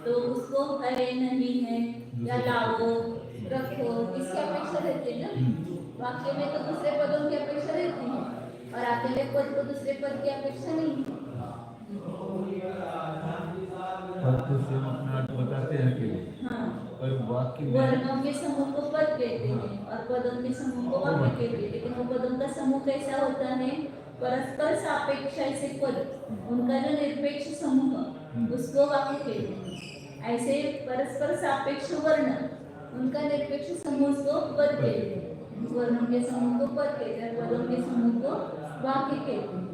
Speaker 1: तो उसको है नहीं है या लाओ रखो किसकी अपेक्षा रहती है ना। वाक्य में तो दूसरे पदों की अपेक्षा रहती है, और अकेले पद को दूसरे पद की अपेक्षा नहीं है।
Speaker 2: पद को स्वयं अपना अर्थ बताते हैं कि
Speaker 1: हाँ,
Speaker 2: पर वाक्य में
Speaker 1: वर्णों के समूह को पद कहते हैं और पदों के समूह को वाक्य कहते हैं। लेकिन वो पदों का समूह कैसा होता है? परस्पर सापेक्ष ऐसे पद, उनका जो निरपेक्ष समूह उसको वाक्य कहते हैं। ऐसे परस्पर सापेक्ष वर्ण, उनका निरपेक्ष समूह को पद कहते हैं। वर्णों के समूह को पद कहते हैं, पदों के समूह को वाक्य कहते हैं।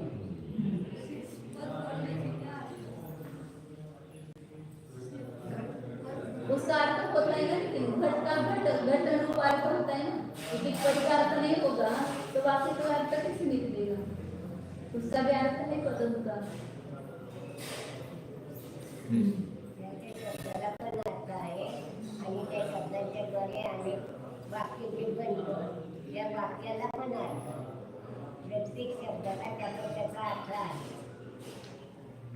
Speaker 1: उसका अर्थ होता है ना, लेकिन घट का घट रूप अर्थ होता है ना, क्योंकि पद का अर्थ नहीं होगा तो वाक्य का अर्थ कैसे निकलेगा? उसका भी अर्थ नहीं पता होगा।
Speaker 3: वाक्य जे बनलं या वाक्याला पण अर्थ, प्रत्येक शब्दाला त्याचा अर्थ आहे।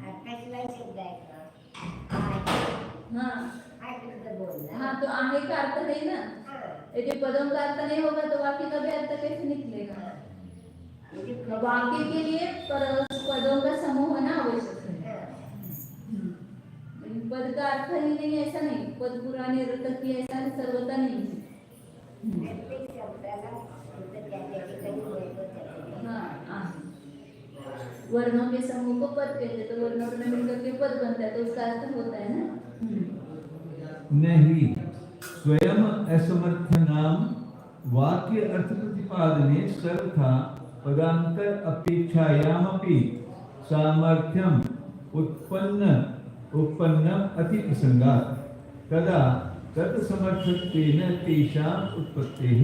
Speaker 3: अर्थाशिवाय शब्द आहे
Speaker 1: हाँ
Speaker 3: बोलना।
Speaker 1: हाँ, तो आहे का अर्थ नहीं ना, यदि पदों का अर्थ नहीं होगा तो वाक्य का भी अर्थ कैसे निकलेगा? वाक्य के लिए पदों का समूह होना आवश्यक है। पद का अर्थ ही नहीं, ऐसा नहीं, पद पूरा निरर्थक की ऐसा सर्वथा नहीं है। हाँ, वर्णों के समूह को पद कहते, तो वर्णों में मिलकर के पद बनता है, तो उसका अर्थ होता है ना।
Speaker 2: नहीं, स्वयं असमर्थ नाम वाक्य अर्थ प्रतिपादने सर्वथा पदांतर अपेक्षायामपि सामर्थ्यम उत्पन्नम अति प्रसंगात् तदा तत्समर्थत्वेन तेषाम् उत्पत्तेः।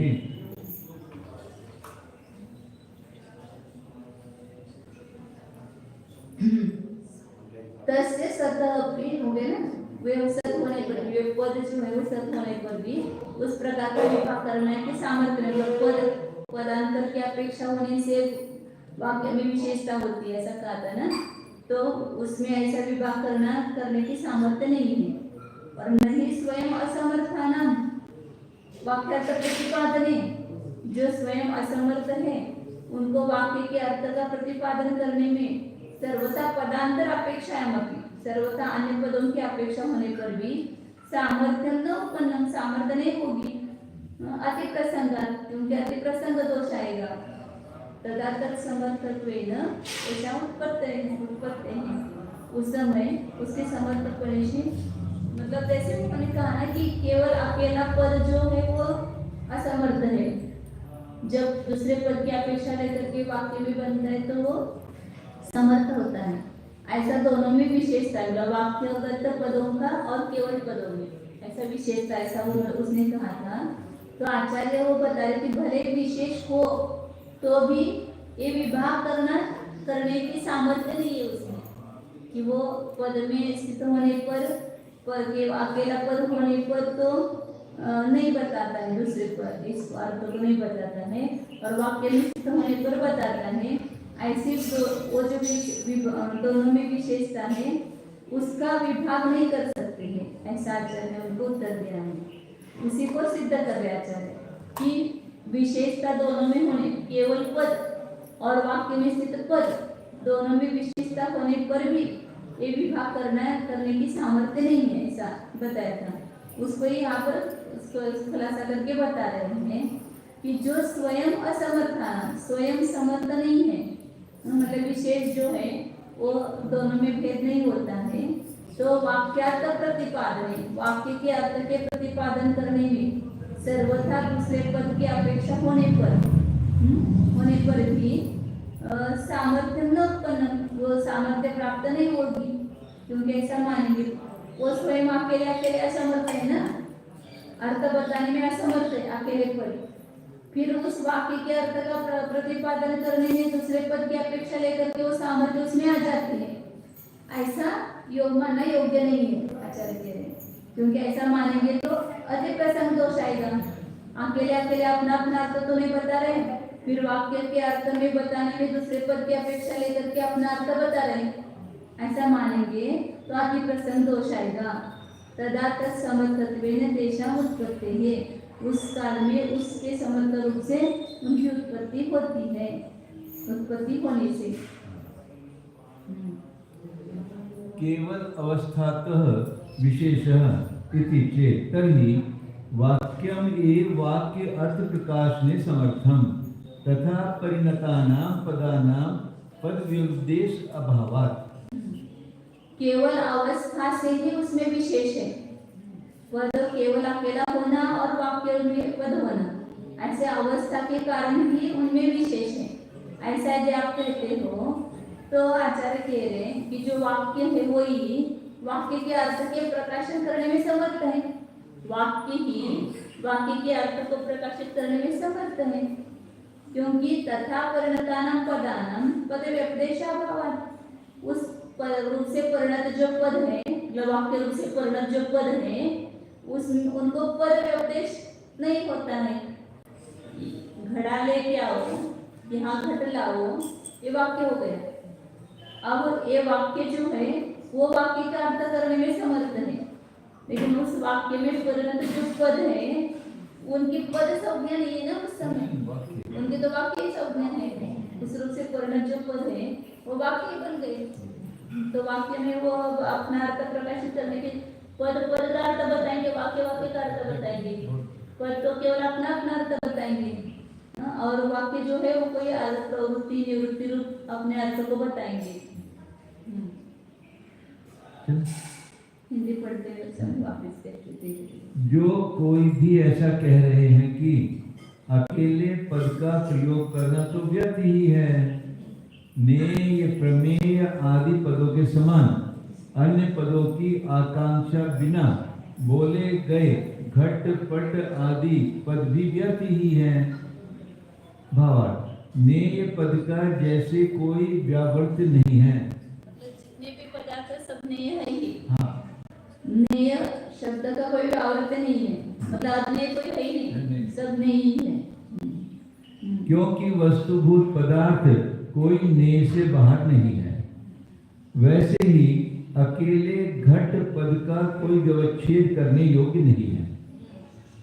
Speaker 1: तस्य सतः अपि हो गए ना, वे सत होने पर भी, वे पद जो है वो सत होने पर भी उस प्रकार का विभाग करना है कि सामर्थ्य में, मतलब पद पदांतर की अपेक्षा होने से वाक्य में विशेषता होती है, ऐसा कहा था ना। तो उसमें ऐसा विभाग करने की सामर्थ्य नहीं है। और नहीं स्वयं असमर्थानाम वाक्यार्थ प्रतिपादने, जो स्वयं असमर्थ है उनको वाक्य के अर्थ का प्रतिपादन करने में सर्वथा पदांतर अपेक्षायामपि, सर्वथा अन्य पदों की अपेक्षा होने पर भी सामर्थ्य न उत्पन्न, सामर्थ्य नहीं होगी अति प्रसंगात, क्योंकि अति प्रसंग दोष आएगा। तदा तत्समर्थत्वेन ऐसा उत्पत्ति है उस समय उसके समर्थपणे से, मतलब जैसे मैंने कहा ना कि केवल अकेला पद जो है वो असमर्थ है, जब दूसरे पद की अपेक्षा लेकर के वाक्य में बनता है तो वो समर्थ होता है। ऐसा दोनों में विशेषता है, वाक्यगत पदों का और केवल पदों में ऐसा विशेषता, ऐसा उसने कहा था। तो आचार्य वो बता रहे कि भले विशेष हो तो भी ये विभाग करने की सामर्थ्य नहीं है उसमें, कि वो पद में स्थित होने पर के अकेला पद होने पर तो नहीं बताता है, दूसरे पद इस अर्थ को नहीं बताता है, और वाक्य में स्थित होने पर बताता है। ऐसे वो जो दोनों में विशेषता है उसका विभाग नहीं कर सकते हैं, ऐसा आचार्य उनको उत्तर दिया है। उसी को सिद्ध कर रहे आचार्य कि विशेषता दोनों में होने, केवल पद और वाक्य में स्थित पद दोनों में विशेषता होने पर भी ये विभाग करने की सामर्थ्य नहीं है, ऐसा बताया था। उसको यहाँ पर उसको खुलासा करके बता रहे हैं कि जो स्वयं असमर्थ, स्वयं समर्थ नहीं है, मतलब विशेष जो है वो दोनों में भेद नहीं होता है, तो वाक्यार्थ प्रतिपादन, वाक्य के अर्थ के प्रतिपादन करने में सर्वथा दूसरे पद की अपेक्षा होने पर भी सामर्थ्य न उत्पन्न, वो सामर्थ्य प्राप्त नहीं होगी, क्योंकि ऐसा मानेंगे वो स्वयं अकेले असमर्थ है ना, अर्थ बताने में असमर्थ है अकेले पर, फिर उस वाक्य के अर्थ का प्रतिपादन करने में दूसरे पद की अपेक्षा लेकर के वो सामर्थ्य उसमें आ जाती है। ऐसा योग मानना योग्य नहीं है आचार्य कह रहे हैं, क्योंकि ऐसा मानेंगे तो अति प्रसंग दोष आएगा। अकेले अपना अर्थ तो नहीं बता रहे, फिर वाक्य के अर्थ में बताने में दूसरे पद की अपेक्षा लेकर के अपना अर्थ बता रहे, ऐसा मानेंगे तो अति प्रसंग दोष आएगा। तदा तत्समर्थत्वेन तेषाम् उत्पत्तिः, उस काल में उसके समर्थ रूप से उनकी उत्पत्ति होती है, उत्पत्ति होने से।
Speaker 2: केवल अवस्थातः विशेषः इति चेत् तर्हि वाक्यम् एव वाक्य अर्थ प्रकाशने समर्थम तथा परिणतानां पदानां पद विउद्देश अभावात्।
Speaker 1: केवल अवस्था से ही उसमें विशेष है, पद केवल अकेला होना और वाक्य में पद होना, ऐसे अवस्था के कारण ही उनमें विशेष है। ऐसा यदि आप कहते हो तो आचार्य कह रहे हैं कि जो वाक्य है वही वाक्य के अर्थ के प्रकाशन करने में समर्थ है, वाक्य ही वाक्य के अर्थ को प्रकाशित करने में समर्थ है, क्योंकि तथा परिणतानां पदानां पद व्यपदेशाभावात्, उस रूप से परिणत जो पद है, जो वाक्य रूप से परिणत जो पद है उनको पद व्यपदेश नहीं होता है। घड़ा लेके आओ, यहाँ घट लाओ, ये वाक्य हो गया। अब ये वाक्य जो है वो वाक्य का अर्थ करने में समर्थ है, लेकिन उस वाक्य में परिणत जो पद है उनकी पद संज्ञा नहीं है ना उस समय, उनके तो वाक्य ही संज्ञा है। उस रूप से परिणत जो पद है वो वाक्य ही बन गए, तो वाक्य में वो अपना अर्थ प्रकाशित करने के पद का अर्थ बताएंगे, वाक्य का अर्थ बताएंगे, पद तो केवल अपना अर्थ बताएंगे, और वाक्य जो है वो कोई प्रवृत्ति निवृत्ति रूप अपने अर्थ को बताएंगे। हिंदी पढ़ते समय वापस करते।
Speaker 2: जो कोई भी ऐसा कह रहे हैं कि अकेले पद का प्रयोग करना तो व्यर्थ ही है, नेय प्रमेय आदि पदों के समान अन्य पदों की आकांक्षा बिना बोले गए घट पट आदि पद भी व्यर्थ ही है। भावार्थ, नेय पद का जैसे कोई व्यावर्त नहीं है,
Speaker 1: जितने भी पदार्थ सब नेय है ही।
Speaker 2: हाँ,
Speaker 1: नेय शब्द का कोई आवृत्ति नहीं है, मतलब अन्य कोई है ही
Speaker 2: नहीं।
Speaker 1: नहीं, सब में ही है।
Speaker 2: क्योंकि वस्तुभूत पदार्थ कोई ने से बाहर नहीं है, वैसे ही अकेले घट पद का कोई व्यवच्छेद करने योग्य नहीं है।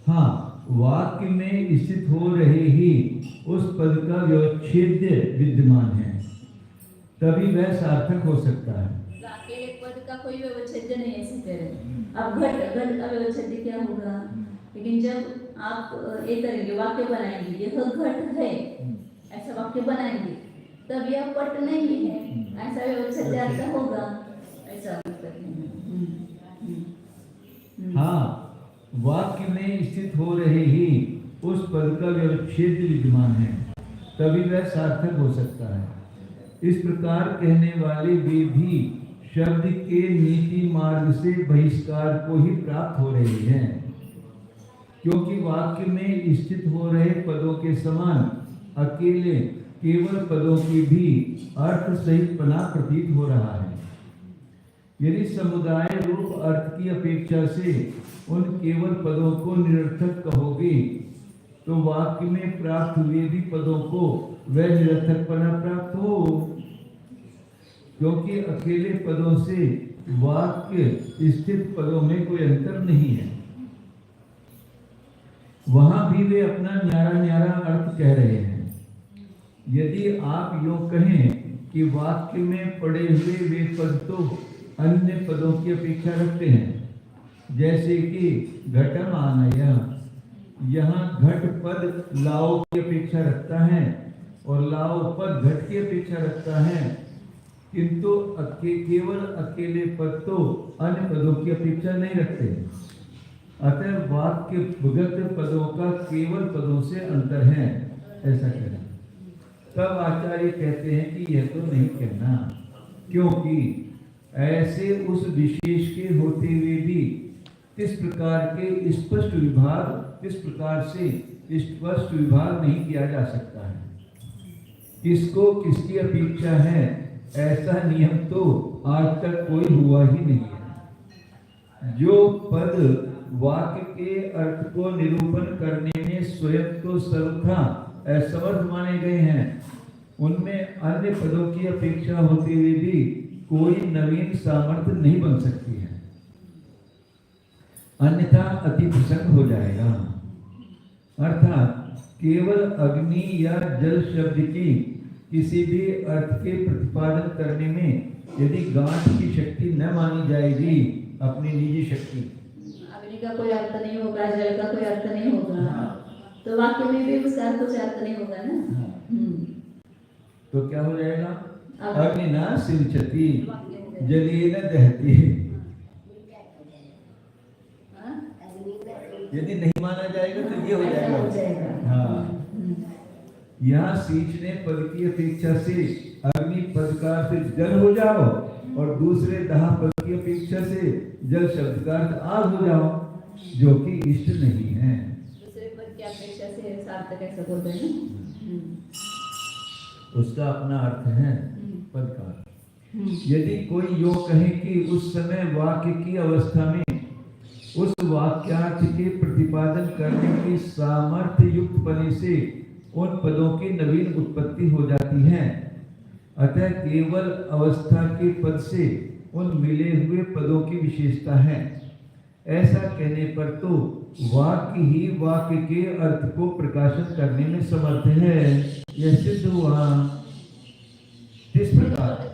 Speaker 2: हाँ, वाक्य में स्थित हो रहे ही उस पद का व्यवच्छेद विद्यमान है, तभी वह सार्थक हो सकता है।
Speaker 1: अकेले पद का कोई व्यवच्छेद नहीं है, ऐसे कह रहे। अब घट का व्यवच्छेद क्या होगा? लेकिन जब आप एक करेंगे, वाक्य बनाएंगे, यह घट है, ऐसा वाक्य बनाएंगे, तब यह पट नहीं है, ऐसा व्यवच्छेद अर्थ होगा, ऐसा
Speaker 2: हाँ, वाक्य में स्थित हो रहे ही उस पद का व्यवच्छेद विद्यमान है, तभी वह सार्थक हो सकता है। इस प्रकार कहने वाले वे भी शब्द के नीति मार्ग से बहिष्कार को ही प्राप्त हो रहे हैं, क्योंकि वाक्य में स्थित हो रहे पदों के समान अकेले केवल पदों की भी अर्थ सहित पना प्रतीत हो रहा है। यदि समुदाय रूप अर्थ की अपेक्षा से उन केवल पदों को निरर्थक कहोगे, तो वाक्य में प्राप्त हुए भी पदों को वह निरर्थकपना प्राप्त हो, क्योंकि अकेले पदों से वाक्य स्थित पदों में कोई अंतर नहीं है। वहां भी वे अपना न्यारा न्यारा अर्थ कह रहे हैं। यदि आप यूं कहें कि वाक्य में पड़े हुए वे पद तो अन्य पदों की अपेक्षा रखते हैं, जैसे कि घटम आनय, यहाँ घट पद लाओ की अपेक्षा रखता है और लाओ पद घट की अपेक्षा रखता है, किंतु केवल अकेले पद तो अन्य पदों की अपेक्षा नहीं रखते। अतः वाक्य भगत पदों का केवल पदों से अंतर है, ऐसा कहना। तब आचार्य कहते हैं कि यह तो नहीं कहना, क्योंकि ऐसे उस विशेष के होते हुए भी इस प्रकार के स्पष्ट विभाग, इस प्रकार से स्पष्ट विभाग नहीं किया जा सकता है। किसको किसकी अपेक्षा है, ऐसा नियम तो आज तक कोई हुआ ही नहीं है। जो पद वाक्य के अर्थ को निरूपण करने में स्वयं तो सर्वथा असमर्थ माने गए हैं, उनमें अन्य पदों की अपेक्षा होते हुए भी कोई नवीन सामर्थ्य नहीं बन सकती है, अन्यथा अति प्रसन्न हो जाएगा। अर्थात केवल अग्नि या जल शब्द की किसी भी अर्थ के प्रतिपादन करने में यदि गांठ की शक्ति न मानी जाएगी, अपनी निजी शक्ति,
Speaker 1: अग्नि का कोई अर्थ नहीं होगा, जल का कोई अर्थ नहीं होगा, तो वाक्य में भी उसका कुछ अर्थ नहीं होगा ना।
Speaker 2: तो क्या हो जाएगा? अग्नि न सिंचती जलेन दहती। यदि नहीं माना जाएगा तो ये हो जाएगा। हाँ, यहाँ सींचने पद की अपेक्षा से अग्नि पद का अर्थ जल हो जाओ और दूसरे दाह पद की अपेक्षा से जल शब्द का अर्थ आग हो जाओ, जो कि इष्ट नहीं है।
Speaker 1: दूसरे पद की अपेक्षा से सार्थक ऐसा बोल रहे हैं,
Speaker 2: उसका अपना अर्थ है पद का। यदि कोई यो कहे कि उस समय वाक्य की अवस्था में उस वाक्यार्थ के प्रतिपादन करने की सामर्थ्य युक्त पने से उन पदों की नवीन उत्पत्ति हो जाती है, अतः केवल अवस्था के पद से उन मिले हुए पदों की विशेषता है, ऐसा कहने पर तो वाक्य ही वाक्य के अर्थ को प्रकाशित करने में समर्थ है, यह सिद्ध हुआ। इस प्रकार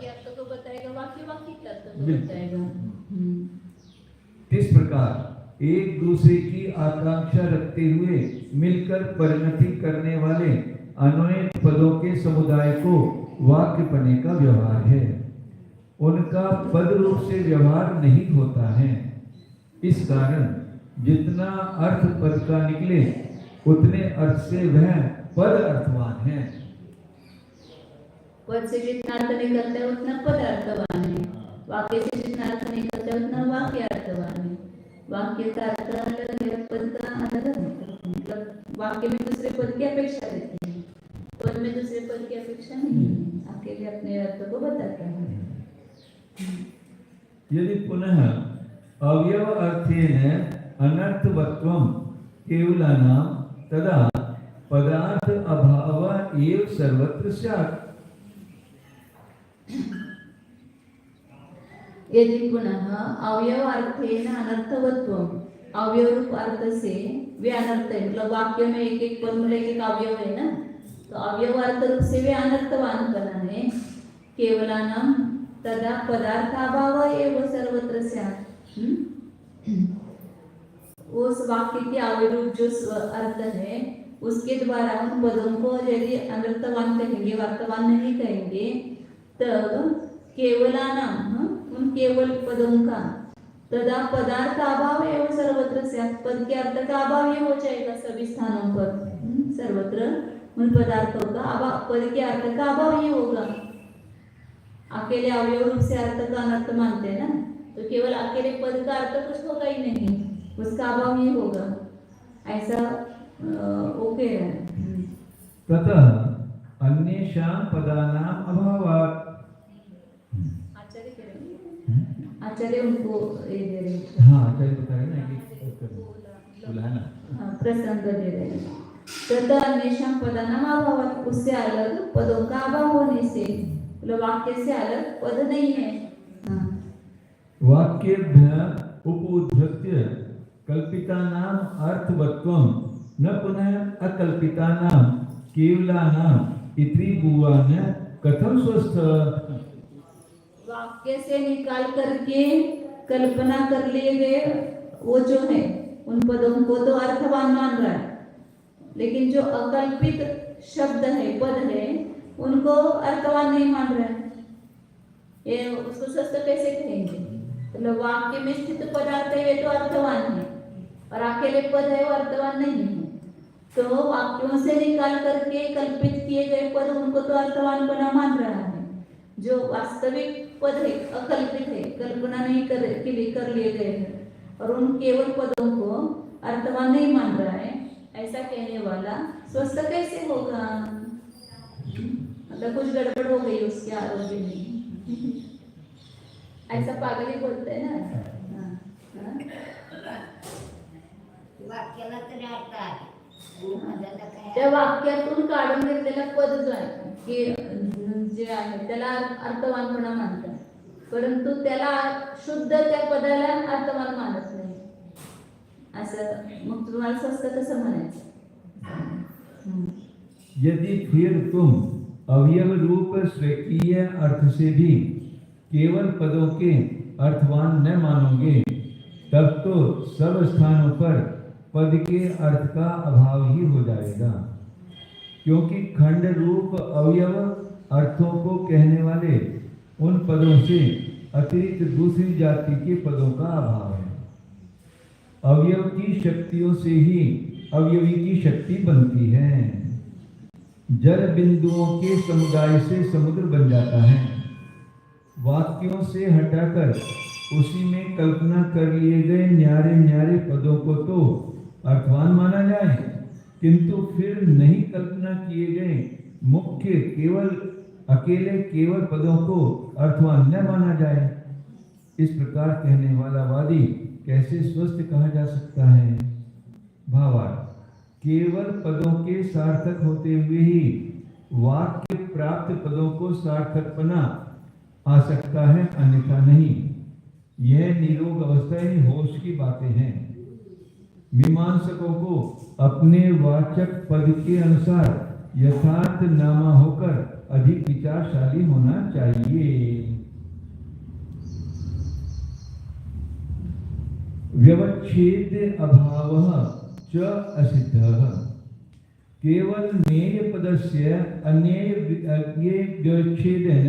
Speaker 2: इस प्रकार एक दूसरे की आकांक्षा रखते हुए मिलकर परिणति करने वाले अन्वय पदों के समुदाय को वाक्य पने का व्यवहार है, उनका पद रूप से व्यवहार नहीं होता है। इस कारण जितना अर्थ पद का निकले उतने अर्थ से वह पद अर्थवान है।
Speaker 1: पद से जितना अर्थ निकलता है उतना पद अर्थवान है, वाक्य से जितना अर्थ निकलता है उतना वाक्य अर्थवान है। वाक्य का अर्थ अलग है, पद का अलग है, मतलब वाक्य में दूसरे पद की अपेक्षा रहती है, पद में दूसरे पद की अपेक्षा नहीं है, अकेले अपने अर्थ को बताता है।
Speaker 2: यदि पुनः अवयव अर्थेन अनर्थवत्वं केवलानां तदा पदार्थ अभाव एव सर्वत्र स्यात्।
Speaker 1: यदि पुनः अवयव अर्थेन अनर्थवत्वम, अवयव रूप अर्थ से वे अनर्थ है, मतलब वाक्य में एक एक पद में एक एक अवयव है ना, तो अवयव अर्थ रूप से वे अनर्थवान बना है। केवलानाम तदा पदार्थ अभाव एव सर्वत्र स्यात्। उस वाक्य के अवयव रूप जो अर्थ है उसके द्वारा उन पदों को यदि अनर्थवान कहेंगे, वार्तवान नहीं कहेंगे, तब केवलानाम उन केवल पदों का तदा पदार्थ अभाव एवं सर्वत्र स्यात्, पद के अर्थ का अभाव ये हो जाएगा सभी स्थानों पर। सर्वत्र उन पदार्थों का अभाव, पद के अर्थ का अभाव ये होगा। अकेले अवयव रूप से अर्थ का अनर्थ मानते हैं ना, तो केवल अकेले पद का अर्थ कुछ होगा ही नहीं, उसका अभाव ही होगा, ऐसा ओके है।
Speaker 2: ततः अन्येषां पदानाम् अभावात्।
Speaker 1: आचार्य करेंगे, आचार्य उनको ये दे रहे हैं।
Speaker 2: हाँ आचार्य बता रहे ना कि बोला है ना,
Speaker 1: प्रसंग दे रहे हैं। तथा अन्येषां पदानाम् अभावात्, उससे अलग पदों का अभाव होने से, मतलब वाक्य से अलग पद नहीं है।
Speaker 2: वाक्येभ्यः उपउद्धृत्य कल्पितानाम् अर्थवत्वं न पुनः अकल्पितानां केवलानाम् इति भुवन कथं स्वस्थ।
Speaker 1: वाक्य से निकाल करके कल्पना कर लिए गए वो जो है उन पदों को तो अर्थवान मान रहा है, लेकिन जो अकल्पित शब्द है, पद है, उनको अर्थवान नहीं मान रहा है। ये उसको स्वस्थ कैसे कहेंगे? मतलब वाक्य में स्थित पदार्थ है वे तो अर्थवान है, और अकेले पद है वो अर्थवान नहीं है। तो वाक्यों से निकाल करके कल्पित किए गए पद उनको तो अर्थवान बना मान रहा है। जो वास्तविक पद है अकल्पित है, कल्पना नहीं कर लिए गए हैं, और उन केवल पदों को अर्थवान नहीं मान रहा है, ऐसा कहने वाला स्वस्थ कैसे होगा? मतलब कुछ गड़बड़ हो गई उसके आरोग्य में। ऐसा पागल ही बोलते हैं ना।
Speaker 3: वाक्याला तरी अर्थ आहे, पदाला काय
Speaker 1: त्या वाक्यातून काढून घेतलेला पद जो आहे की जे आहे त्याला अर्थवानपणा मानतात, परंतु त्याला शुद्ध त्या पदाला अर्थवान मानत नाही, असं मग तुम्हाला स्वस्थ कसं म्हणायचं?
Speaker 2: यदि फिर तुम अवयव रूप स्वकीय अर्थ से भी केवल पदों के अर्थवान न मानोगे, तब तो सब स्थानों पर पद के अर्थ का अभाव ही हो जाएगा, क्योंकि खंड रूप अवयव अर्थों को कहने वाले उन पदों से अतिरिक्त दूसरी जाति के पदों का अभाव है। अवयव की शक्तियों से ही अवयवी की शक्ति बनती है। जल बिंदुओं के समुदाय से समुद्र बन जाता है। वाक्यों से हटाकर उसी में कल्पना कर लिए गए न्यारे न्यारे पदों को तो अर्थवान माना जाए, किंतु फिर नहीं कल्पना किए गए मुख्य केवल अकेले केवल पदों को अर्थवान न माना जाए। इस प्रकार कहने वाला वादी कैसे स्वस्थ कहा जा सकता है? भावार्थ, केवल पदों के सार्थक होते हुए ही वाक्य प्राप्त पदों को सार्थकपना आ सकता है, अन्यथा नहीं। यह निरोग अवस्था ही होश की बातें हैं। मीमांसकों को अपने वाचक पद के अनुसार यथार्थ नामा होकर अधिक विचारशाली होना चाहिए। व्यवच्छेद अभावः च असिद्धः। केवल नेय पदस्य अन्येय व्यवच्छेदेन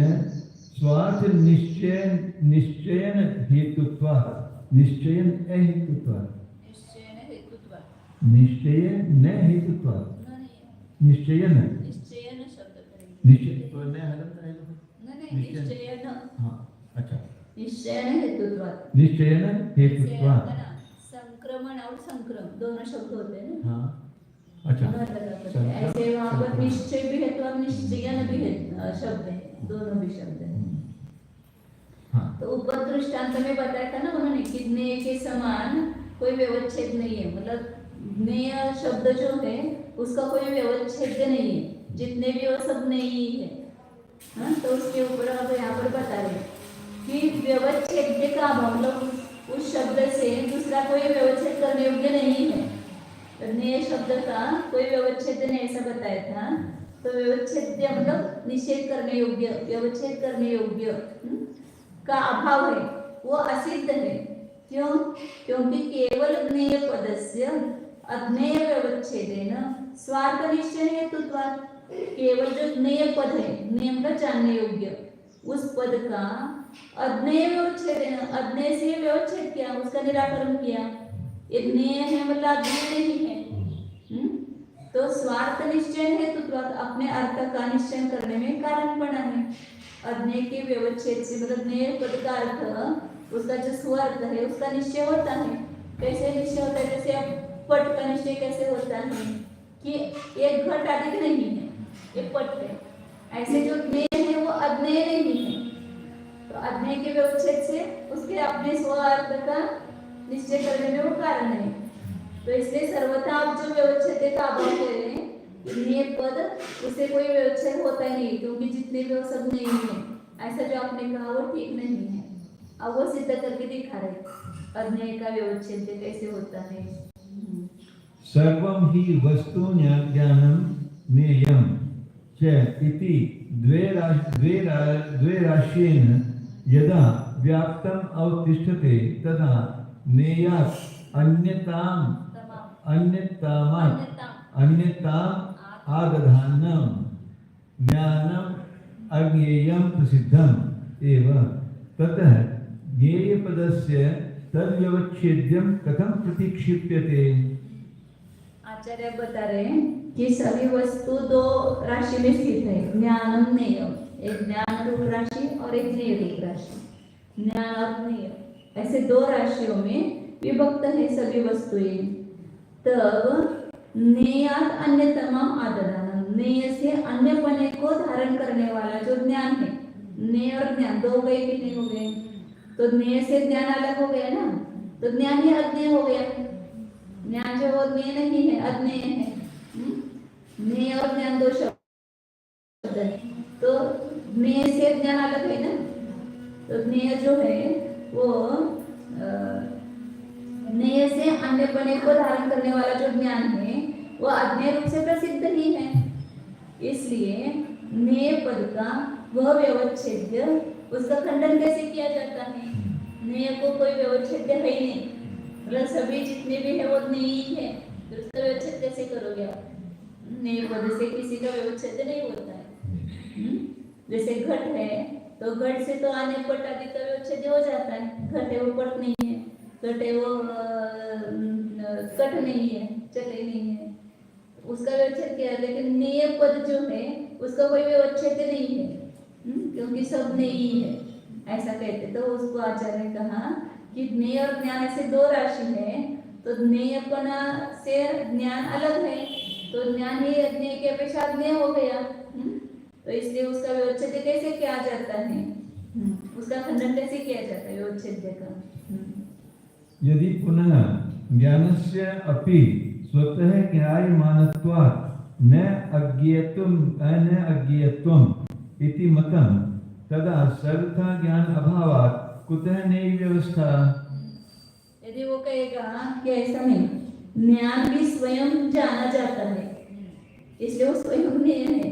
Speaker 2: स्वार्थ निश्चयन हेतुत्वात् निश्चयन अहेतुत्वात् निश्चय न हेतुत्वात् निश्चयन
Speaker 1: निश्चयन शब्द करेंगे।
Speaker 2: निश्चय तो न हलत रहेगा।
Speaker 1: निश्चयन,
Speaker 2: हाँ अच्छा,
Speaker 1: निश्चयन हेतुत्वात्,
Speaker 2: निश्चयन हेतुत्वात्।
Speaker 1: संक्रमण और संक्रम दोनों शब्द होते हैं ना।
Speaker 2: हाँ अच्छा,
Speaker 1: ऐसे वहाँ पर निश्चय भी है तो निश्चयन भी है शब्द है, दोनों भी शब्द है।
Speaker 2: हाँ
Speaker 1: तो ऊपर दृष्टांत में बताया था ना उन्होंने कि ज्ञेय के समान कोई व्यवच्छेद नहीं है, मतलब ज्ञेय शब्द जो है उसका कोई व्यवच्छेद नहीं है, जितने भी वो सब नहीं है। हाँ, तो उसके ऊपर अब यहाँ पर बता रहे कि व्यवच्छेद का अभाव, मतलब उस शब्द से दूसरा कोई व्यवच्छेद करने योग्य नहीं है। तो ज्ञेय शब्द का कोई व्यवच्छेद नहीं ऐसा बताया था। तो व्यवच्छेद मतलब निषेध करने योग्य, व्यवच्छेद करने योग्य का अभाव है, वो असिद्ध है। क्यों? क्योंकि केवल ज्ञेय पदस्य अज्ञेय व्यवच्छेदेन स्वार्थ निश्चय हेतुत्वात्, केवल जो ज्ञेय पद है, ज्ञेय मतलब जानने योग्य, उस पद का अज्ञेय व्यवच्छेदेन, अज्ञेय से व्यवच्छेद किया, उसका निराकरण किया। ये ज्ञेय है मतलब अज्ञेय नहीं है। तो स्वार्थ निश्चय हेतुत्वात्, अपने अर्थ का निश्चय करने में कारण बना है। अज्ञेय के व्यवच्छेद से मतलब ज्ञेय पद का अर्थ, उसका जो स्वार्थ है उसका निश्चय होता है। कैसे निश्चय होता है? जैसे अब पट का निश्चय कैसे होता है कि एक घट अधिक नहीं है, ये पट है। ऐसे जो ज्ञेय है वो अज्ञेय नहीं है, तो अज्ञेय के व्यवच्छेद से उसके अपने स्वार्थ का निश्चय करने में वो कारण है। तो इसलिए सर्वथा आप जो व्यवच्छेद का अभाव कह रहे हैं, ज्ञेय पद उससे कोई व्यवच्छेद होता ही नहीं, क्योंकि जितने भी वो सब नहीं है। ऐसा जो आपने कहा वो ठीक नहीं है। अब वो सिद्ध करके दिखा रहे अज्ञेय का व्यवच्छेद कैसे होता है।
Speaker 2: सर्वं हि वस्तुज्ञानं ज्ञेयं च इति द्वे राश्येन यदा व्याप्तम् अवतिष्ठते तदा ज्ञेयात् अन्यताम् आदधानं ज्ञानम् अज्ञेयं प्रसिद्धम् एव। ततः ज्ञेयपदस्य तद्व्यवच्छेद्यं कथं प्रतिक्षिप्यते?
Speaker 1: आचार्य बता रहे हैं कि सभी वस्तु दो राशि में स्थित है, ज्ञानम ज्ञेयम, एक ज्ञान रूप राशि और एक ज्ञेय रूप राशि। ज्ञान और ज्ञेय ऐसे दो राशियों में विभक्त है सभी वस्तुएं। तब ज्ञेयात् अन्यतमम् आदधानम, ज्ञेय से अन्यपने को धारण करने वाला जो ज्ञान है, ज्ञेय और ज्ञान दो गए कि नहीं हो गए? तो ज्ञेय से ज्ञान अलग हो गया ना, तो ज्ञान ही अज्ञेय हो गया। ज्ञान जो वो ज्ञेय नहीं है, अज्ञेय है। ज्ञेय और ज्ञान दो शब्द है, तो ज्ञेय से ज्ञान अलग है ना। तो ज्ञेय जो है वो ज्ञेय से अन्यपने को धारण करने वाला जो ज्ञान है वो अज्ञेय रूप से प्रसिद्ध ही है। इसलिए ज्ञेय पद का वह व्यवच्छेद्य, उसका खंडन कैसे किया जाता है? ज्ञेय को कोई व्यवच्छेद्य है ही नहीं, मतलब सभी जितने भी है वो ज्ञेय ही है, तो उसका व्यवच्छेद कैसे करोगे आप? ज्ञेय पद से किसी का व्यवच्छेद नहीं होता है। जैसे घट है तो घट से तो आने पट आदि का व्यवच्छेद हो जाता है। घट है वो पट नहीं है, घट है वो कट नहीं है, चटे नहीं है, उसका व्यवच्छेद किया। लेकिन ज्ञेय पद जो है उसका कोई व्यवच्छेद नहीं है, क्योंकि सब नहीं है ऐसा कहते। तो उसको आचार्य ने कहा कि ज्ञेय और ज्ञान ऐसे दो राशि है, तो ज्ञेयपना से ज्ञान अलग है, तो ज्ञान ही अज्ञेय के अपेक्षा अज्ञेय हो गया। तो इसलिए उसका व्यवच्छेद कैसे किया जाता है, उसका खंडन कैसे किया जाता है व्यवच्छेद का?
Speaker 2: यदि पुनः ज्ञानस्य अपि स्वतः ज्ञायमानत्वात् न अज्ञेयत्वम् इति मतं तदा सर्वथा ज्ञान अभावात् कुतः नई व्यवस्था?
Speaker 1: यदि वो कहेगा कि ऐसा नहीं, ज्ञान भी स्वयं जाना जाता है, इसलिए वो स्वयं ज्ञेय है,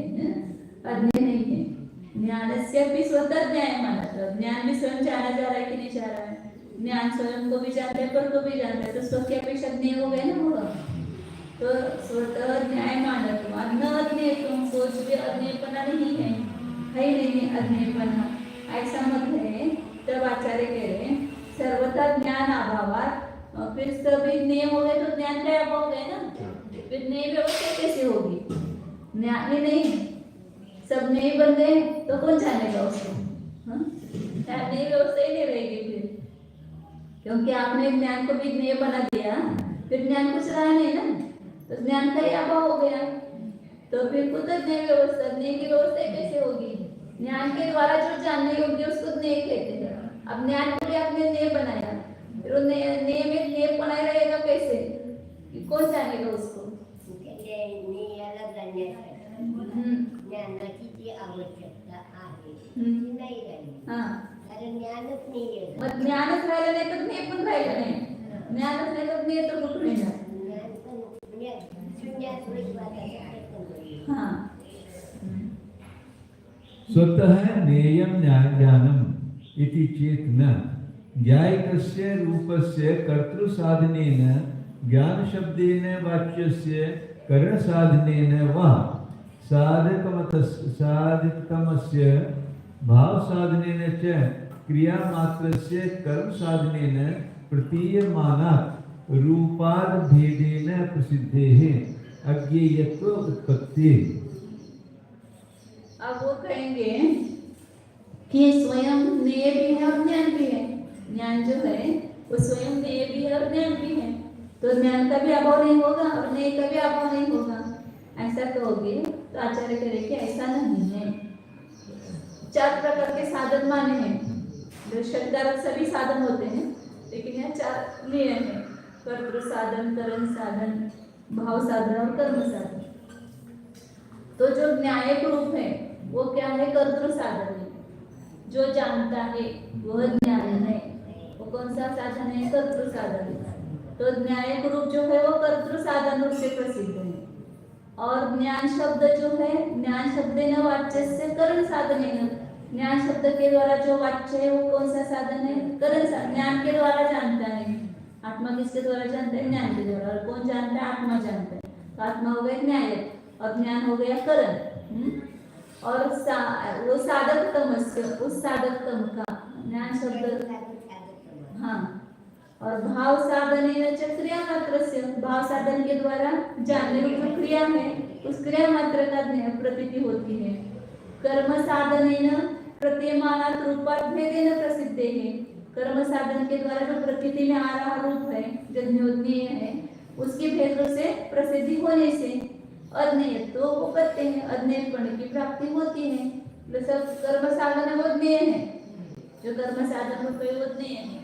Speaker 1: अज्ञेय नहीं है। ज्ञानस्य भी स्वतः ज्ञायमानत्वात्, ज्ञान भी स्वयं जाना जा रहा है कि नहीं जा रहा है? ज्ञान स्वयं को भी जानता है पर को भी जानता है, तो स्व की अपेक्षा ज्ञेय हो गए ना वो। तो स्वतः ज्ञायमानत्वात् न अज्ञेयत्वं, कुछ भी अज्ञेयपना नहीं है, ही नहीं अज्ञेयपना, ऐसा मत है। तब आचार्य कह रहे हैं सर्वथा ज्ञान अभावात्, फिर सभी ज्ञेय हो गए तो ज्ञान का अभाव हो गया ना, फिर ज्ञेय व्यवस्था कैसे होगी? ज्ञान ही नहीं, सब ज्ञेय बन गए तो कौन जानेगा उसको? ज्ञेय व्यवस्था ही नहीं रहेगी फिर, क्योंकि आपने ज्ञान को भी ज्ञेय बना दिया, फिर ज्ञान कुछ रहा नहीं ना, तो ज्ञान का ही अभाव हो गया। तो फिर कुतः ज्ञेय व्यवस्था, ज्ञेय की व्यवस्था कैसे होगी? ज्ञान के द्वारा जो जानने योग्य उसको ज्ञेय कहते हैं, अब ज्ञान के लिए आपने ने बनाया, फिर वो ने में ने बनाए रहेगा कैसे, कि कौन जानेगा उसको?
Speaker 3: याला जाण्यासाठी ज्ञानाची जी आवश्यकता आहे ती नाही राहिली.
Speaker 1: हा,
Speaker 3: कारण ज्ञानच नाही आहे.
Speaker 1: मग ज्ञानच राहिलं नाही तर ने पण राहिलं नाही. ज्ञानच नाही तर ने तर कुठून येणार?
Speaker 3: ज्ञान पण म्हणजे शून्यात विश्वासाचा प्रयत्न
Speaker 1: हा.
Speaker 2: स्वतः नेयं ज्ञानम् इति चेत् न ज्ञायकस्य रूपस्य कर्तृसाधनेन ज्ञानशब्देन वाच्यस्य करणसाधनेन वा साधकतमस्य भावसाधनेन च क्रियामात्रस्य कर्मसाधनेन प्रतीयमानात् रूपादभेदेन प्रसिद्धेः अज्ञेयत्व उत्पत्तिः।
Speaker 1: अब वो कहेंगे कि स्वयं नेय भी है और ज्ञान भी है। ज्ञान जो है वो स्वयं नेय भी है और ज्ञान भी है, तो ज्ञान का भी अभाव नहीं होगा और नेय का भी अभाव नहीं होगा। ऐसा कहोगे तो आचार्य कहे कि ऐसा नहीं है। 4 प्रकार के साधन माने हैं, जो शब्दार्थ सभी साधन होते हैं, लेकिन यहाँ 4 लिए हैं: कर्तृ साधन, करण साधन, भाव साधन और कर्म साधन। तो जो न्यायिक रूप है वो क्या है? कर्तृ साधन है। जो जानता है वह ज्ञान है। वो कौन सा साधन है? कर्तृ साधन है। तो न्यायिक रूप जो है वो कर्तृ साधन रूप से प्रसिद्ध है। और ज्ञान शब्द जो है, ज्ञान शब्द न वाच्य से करण साधन है। ज्ञान शब्द के द्वारा जो वाच्य है वो कौन सा साधन है? करण साधन। ज्ञान के द्वारा जानता है। आत्मा किसके द्वारा जानता है? ज्ञान के द्वारा। और कौन जानता है? आत्मा जानता है। तो आत्मा हो गया न्यायिक और ज्ञान हो गया करण। और वो साधक तमस्य, उस साधक तम का ज्ञान शब्द, हाँ। और भाव साधन क्रिया मात्र से, भाव साधन के द्वारा जानने की जो क्रिया है उस क्रिया मात्र का प्रतीति होती है। कर्म साधन प्रतीयमानात् रूपात् भेदेन प्रसिद्ध है। कर्म साधन के द्वारा जो प्रतीति में आ रहा रूप है, जो ज्ञेय है, उसकी भेद से प्रसिद्धि होने से अज्ञेयत्व को कहते हैं। अज्ञेयपण की प्राप्ति होती है। जैसे कर्म साधन है वो ज्ञेय है, जो कर्म साधन रूप है वो ज्ञेय है।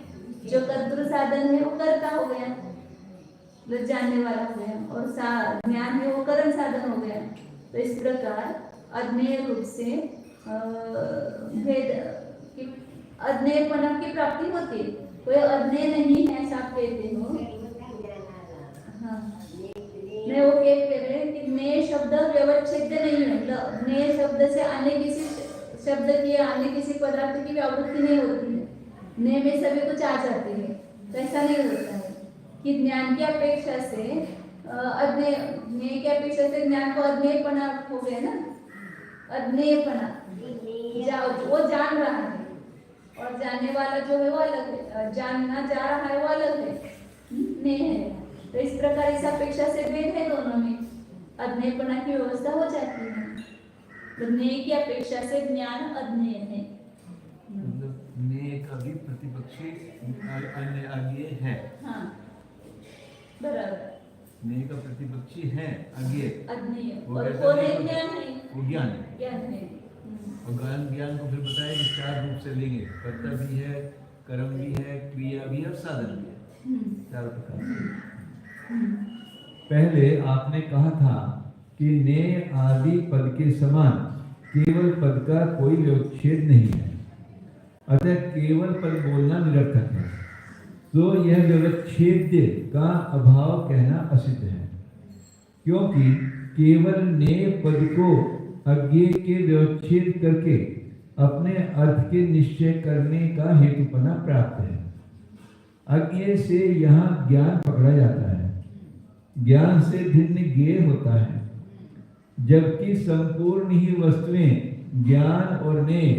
Speaker 1: जो कर्तृ साधन है वो कर्ता हो गया, जो जानने वाला हो गया। और ज्ञान है वो करण साधन हो गया। तो इस प्रकार अज्ञेय रूप से भेद की, अज्ञेयपना की प्राप्ति होती है। कोई अज्ञेय नहीं है ऐसा आप कहते हो। हाँ, मैं वो कह रहे हैं कि नेय शब्द व्यवच्छेद्य नहीं है। मतलब नेय शब्द से अन्य किसी शब्द की, अन्य किसी पदार्थ की व्यावृत्ति नहीं होती है। नेय में सभी कुछ आ जाती है। तो ऐसा नहीं होता है कि ज्ञान की अपेक्षा से अज्ञेय, नेय की अपेक्षा से ज्ञान को अज्ञेयपना हो गया ना। अज्ञेयपना, वो जान रहा है और जानने वाला जो है वो अलग है। जानना जा रहा है वो अलग है, नेय है। तो इस प्रकार इस अपेक्षा से भेद है दोनों में, अज्ञेयपना की व्यवस्था हो जाती है। तो नेय की अपेक्षा से ज्ञान अज्ञेय है।
Speaker 2: नेय का भी प्रतिपक्षी अन्य अज्ञेय है।
Speaker 1: हाँ, बराबर।
Speaker 2: नेय का प्रतिपक्षी है अज्ञेय,
Speaker 1: अज्ञेय
Speaker 2: वो
Speaker 1: और
Speaker 2: कैसा
Speaker 1: वो
Speaker 2: नहीं?
Speaker 1: नहीं, ज्ञान नहीं,
Speaker 2: वो ज्ञान है।
Speaker 1: ज्ञान है।
Speaker 2: और ज्ञान को फिर बताया कि 4 रूप से लेंगे। कर्ता भी है, कर्म भी है, क्रिया भी है और साधन भी है। 4 प्रकार से। पहले आपने कहा था कि नेय आदि पद के समान केवल पद का कोई व्यवच्छेद नहीं है, अतः केवल पद बोलना निरर्थक है। तो यह व्यवच्छेद का अभाव कहना असिद्ध है, क्योंकि केवल नेय पद को अज्ञेय के व्यवच्छेद करके अपने अर्थ के निश्चय करने का हेतुपना प्राप्त है। अज्ञेय से यहाँ ज्ञान पकड़ा जाता है, ज्ञान से भिन्न ज्ञेय होता है, जबकि संपूर्ण ही वस्तुएं ज्ञान और नेय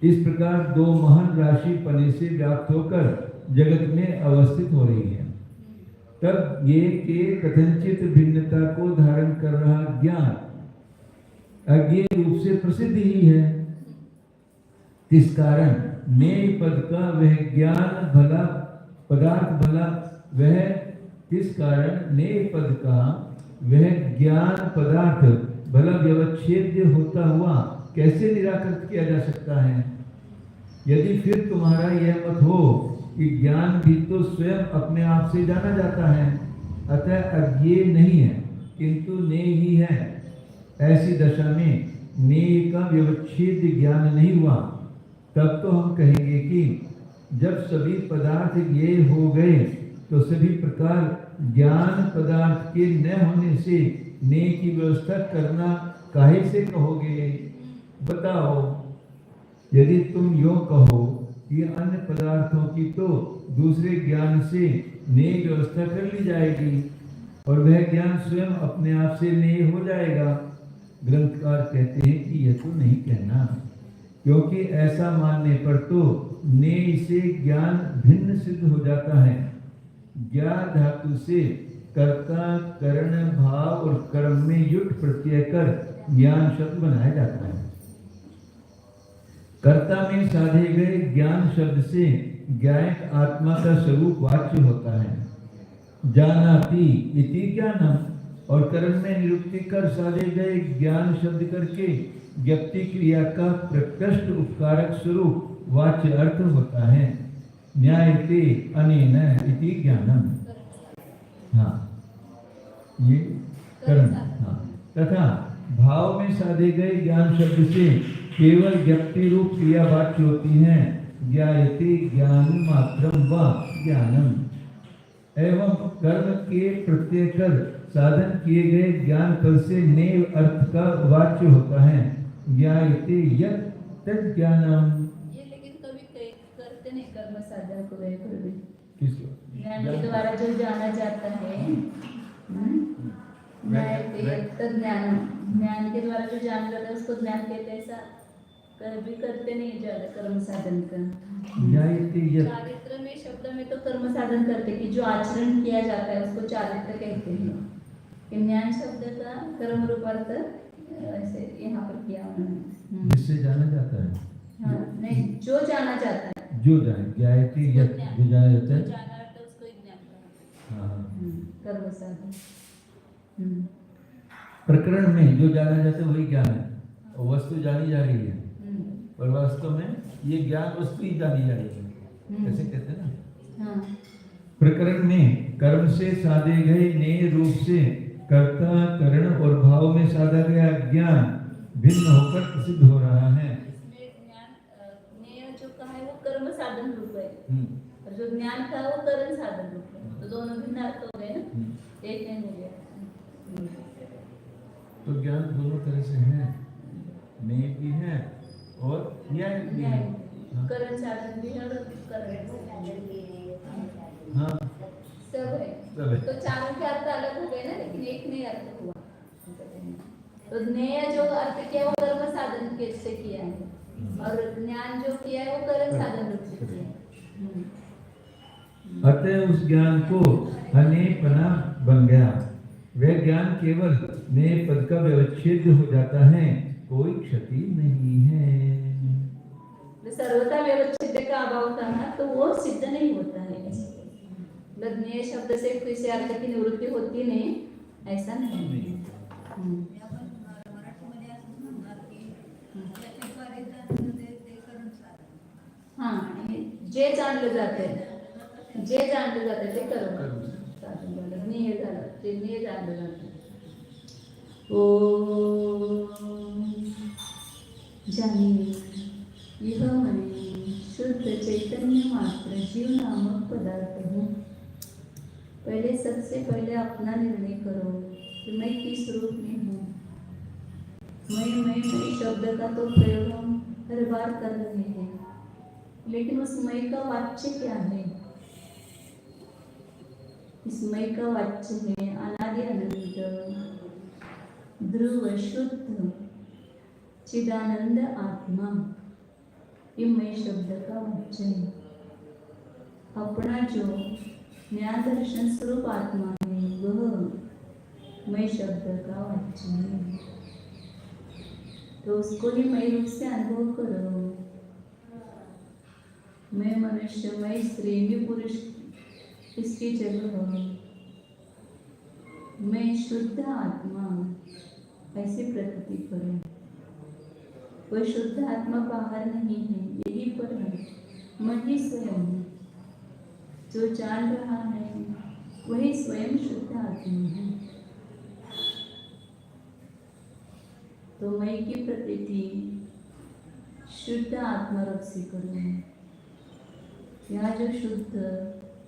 Speaker 2: इस प्रकार 2 महान राशि पने से व्याप्त होकर जगत में अवस्थित हो रही है। तब ये के कथनचित भिन्नता को धारण कर रहा ज्ञान अज्ञेय रूप से प्रसिद्ध ही है। इस कारण नेय पद का वह ज्ञान भला पदार्थ भला वह किस कारण नेय पद का वह ज्ञान पदार्थ भला व्यवच्छेद्य होता हुआ कैसे निराकृत किया जा सकता है? यदि फिर तुम्हारा यह मत हो कि ज्ञान भी तो स्वयं अपने आप से जाना जाता है, अतः अज्ञेय नहीं है किंतु नेय ही है, ऐसी दशा में नेय का व्यवच्छेद ज्ञान नहीं हुआ, तब तो हम कहेंगे कि जब सभी पदार्थ ज्ञेय हो गए तो सभी प्रकार ज्ञान पदार्थ के न होने से नेय की व्यवस्था करना काहे से कहोगे? बताओ। यदि तुम यो कहो कि अन्य पदार्थों की तो दूसरे ज्ञान से नेय व्यवस्था कर ली जाएगी और वह ज्ञान स्वयं अपने आप से नेय हो जाएगा, ग्रंथकार कहते हैं कि यह तो नहीं कहना, क्योंकि ऐसा मानने पर तो नेय से ज्ञान भिन्न सिद्ध हो जाता है। ज्ञा धातु से कर्ता करण भाव और कर्म में युक्त प्रत्यय कर ज्ञान शब्द बनाया जाता है। कर्ता में साधे गए ज्ञान शब्द से ज्ञायक आत्मा का स्वरूप वाच्य होता है। जानाति इति ज्ञानम, और कर्म में निरुक्ति कर साधे गए ज्ञान शब्द करके व्यक्ति क्रिया का प्रकृष्ट उपकारक स्वरूप वाच्य अर्थ होता है। न्यायते अनेन इति ज्ञानम, हाँ ये कर्म, हाँ। तथा भाव में साधे गए ज्ञान शब्द से केवल व्यक्ति रूप क्रिया वाच्य होती है। ज्ञायते ज्ञान मात्रम व ज्ञानम, एवं कर्म के प्रत्यय कर साधन किए गए ज्ञान फल से नेव अर्थ का वाच्य होता है। ज्ञायते यत् तत् ज्ञानम,
Speaker 1: ये लेकिन कभी करते नहीं कर्म साधन को वे फिर भी
Speaker 2: किसको?
Speaker 1: ज्ञान के द्वारा जो जाना जाता है, ज्ञान, ज्ञान के द्वारा जो जाना जाता है उसको ज्ञान कहते हैं। ऐसा कभी करते नहीं ज्यादा कर्म साधन का।
Speaker 2: ज्ञायते यत्,
Speaker 1: चारित्र में शब्द में तो कर्म साधन करते कि जो आचरण किया जाता है उसको चारित्र कहते हैं। ज्ञान शब्द का कर्म रूपार्थ ऐसे यहाँ पर किया उन्होंने,
Speaker 2: जिससे जाना जाता है।
Speaker 1: हाँ, नहीं जो जाना जाता है,
Speaker 2: जो जाने, ज्ञायते यत्, जो जाना जाता है,
Speaker 1: जाना जाता है उसको ही ज्ञान कहते हैं।
Speaker 2: हाँ।
Speaker 1: कर्म साधन।
Speaker 2: प्रकरण में जो जाना जाता है वही ज्ञान है, और वस्तु जानी जा रही है, और वास्तव में ये ज्ञान वस्तु ही जानी जा रही है, ऐसे कहते हैं ना।
Speaker 1: हाँ।
Speaker 2: प्रकरण में कर्म से साधे गए नेय रूप से कर्ता करण और भाव में साधा गया ज्ञान भिन्न होकर प्रसिद्ध हो रहा है।
Speaker 1: इसमें ज्ञान नेय जो कहा है वो कर्म साधन रूप है, और जो ज्ञान का वो करण साधन रूप है, तो दोनों भिन्न अर्थ हो गए ना, एक नहीं हो गया।
Speaker 2: तो ज्ञान दोनों तरह से है, नेय भी है और न्याय भी है।
Speaker 1: करण साधन भी है और करण
Speaker 3: साधन भी है।
Speaker 2: हाँ,
Speaker 1: सब है।
Speaker 2: सब है।
Speaker 1: तो चारों के अर्थ अलग हो गए ना, लेकिन एक नहीं अर्थ हुआ। तो नेय जो अर्थ किया वो कर्म साधन के से किया है, और ज्ञान जो किया है वो करण साधन रूप से किया है।
Speaker 2: अतः उस ज्ञान को अनेपना बन गया। वह ज्ञान केवल नेय पद का व्यवच्छेद हो जाता है, कोई क्षति नहीं है।
Speaker 1: सर्वथा व्यवच्छेद का अभाव कहा तो वो सिद्ध नहीं होता है। ज्ञेय शब्द से किसी अर्थ की निवृत्ति होती नहीं, ऐसा नहीं। हाँ, जे जाणलं जाते, जे जाणलं जाते ते कर्म साधन झालं, ज्ञेय झालं, ते ज्ञेय जाणलं जातं। जानिए यह मने शुद्ध चैतन्य मात्र जीव नामक पदार्थ हूँ। पहले सबसे पहले अपना निर्णय करो कि मैं किस रूप में हूँ। मैं शब्द का तो प्रयोग हम हर बार कर रहे हैं, लेकिन उस मैं का वाच्य क्या है? इस मैं का वाच्य है अनादि अनंत ध्रुव शुद्ध चिदानंद आत्मा। ये मैं शब्द का वाच्य है। अपना जो ज्ञान दर्शन स्वरूप आत्मा है वह मैं शब्द का वाच्य है। तो उसको ही मैं रूप से अनुभव करो। मैं मनुष्य, मैं स्त्री, मैं पुरुष, इसकी जगह मैं शुद्ध आत्मा ऐसी प्रतीति करो। कोई शुद्ध आत्मा बाहर नहीं है, यही पर है। मन ही स्वयं है। जो जान रहा है वही स्वयं शुद्ध आत्मा है। तो मैं की प्रतीति शुद्ध आत्मा रख से करूँ। यहाँ जो शुद्ध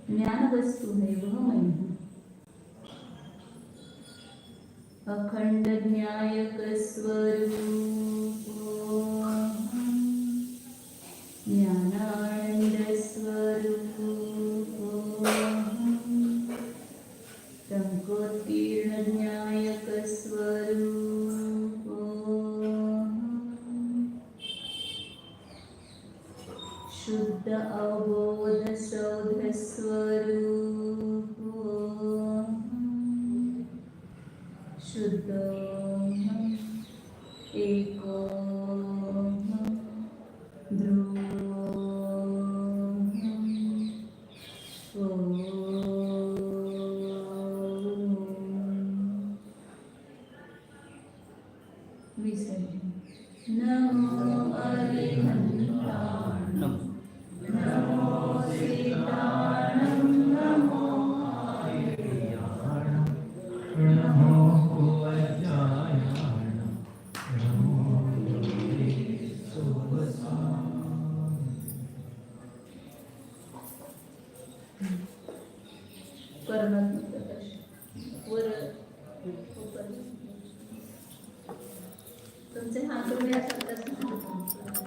Speaker 1: ज्ञान वस्तु है वह मैं हूँ। अखंड न्यायक स्वरूप ज्ञानानंद स्वरूप टंकोत्तीर्ण न्यायक स्वरूप शुद्ध अवबोध सौध स्वरूप शुद्ध एको ध्रुव विसर्जन। नमो अरिहन्ताणं नमो सीताणं नमो आर्याणं
Speaker 2: नमो वज्रायाणं नमो सुवसां।
Speaker 1: परमात्मा प्रकाश वर तुमचे हात तुम्ही आता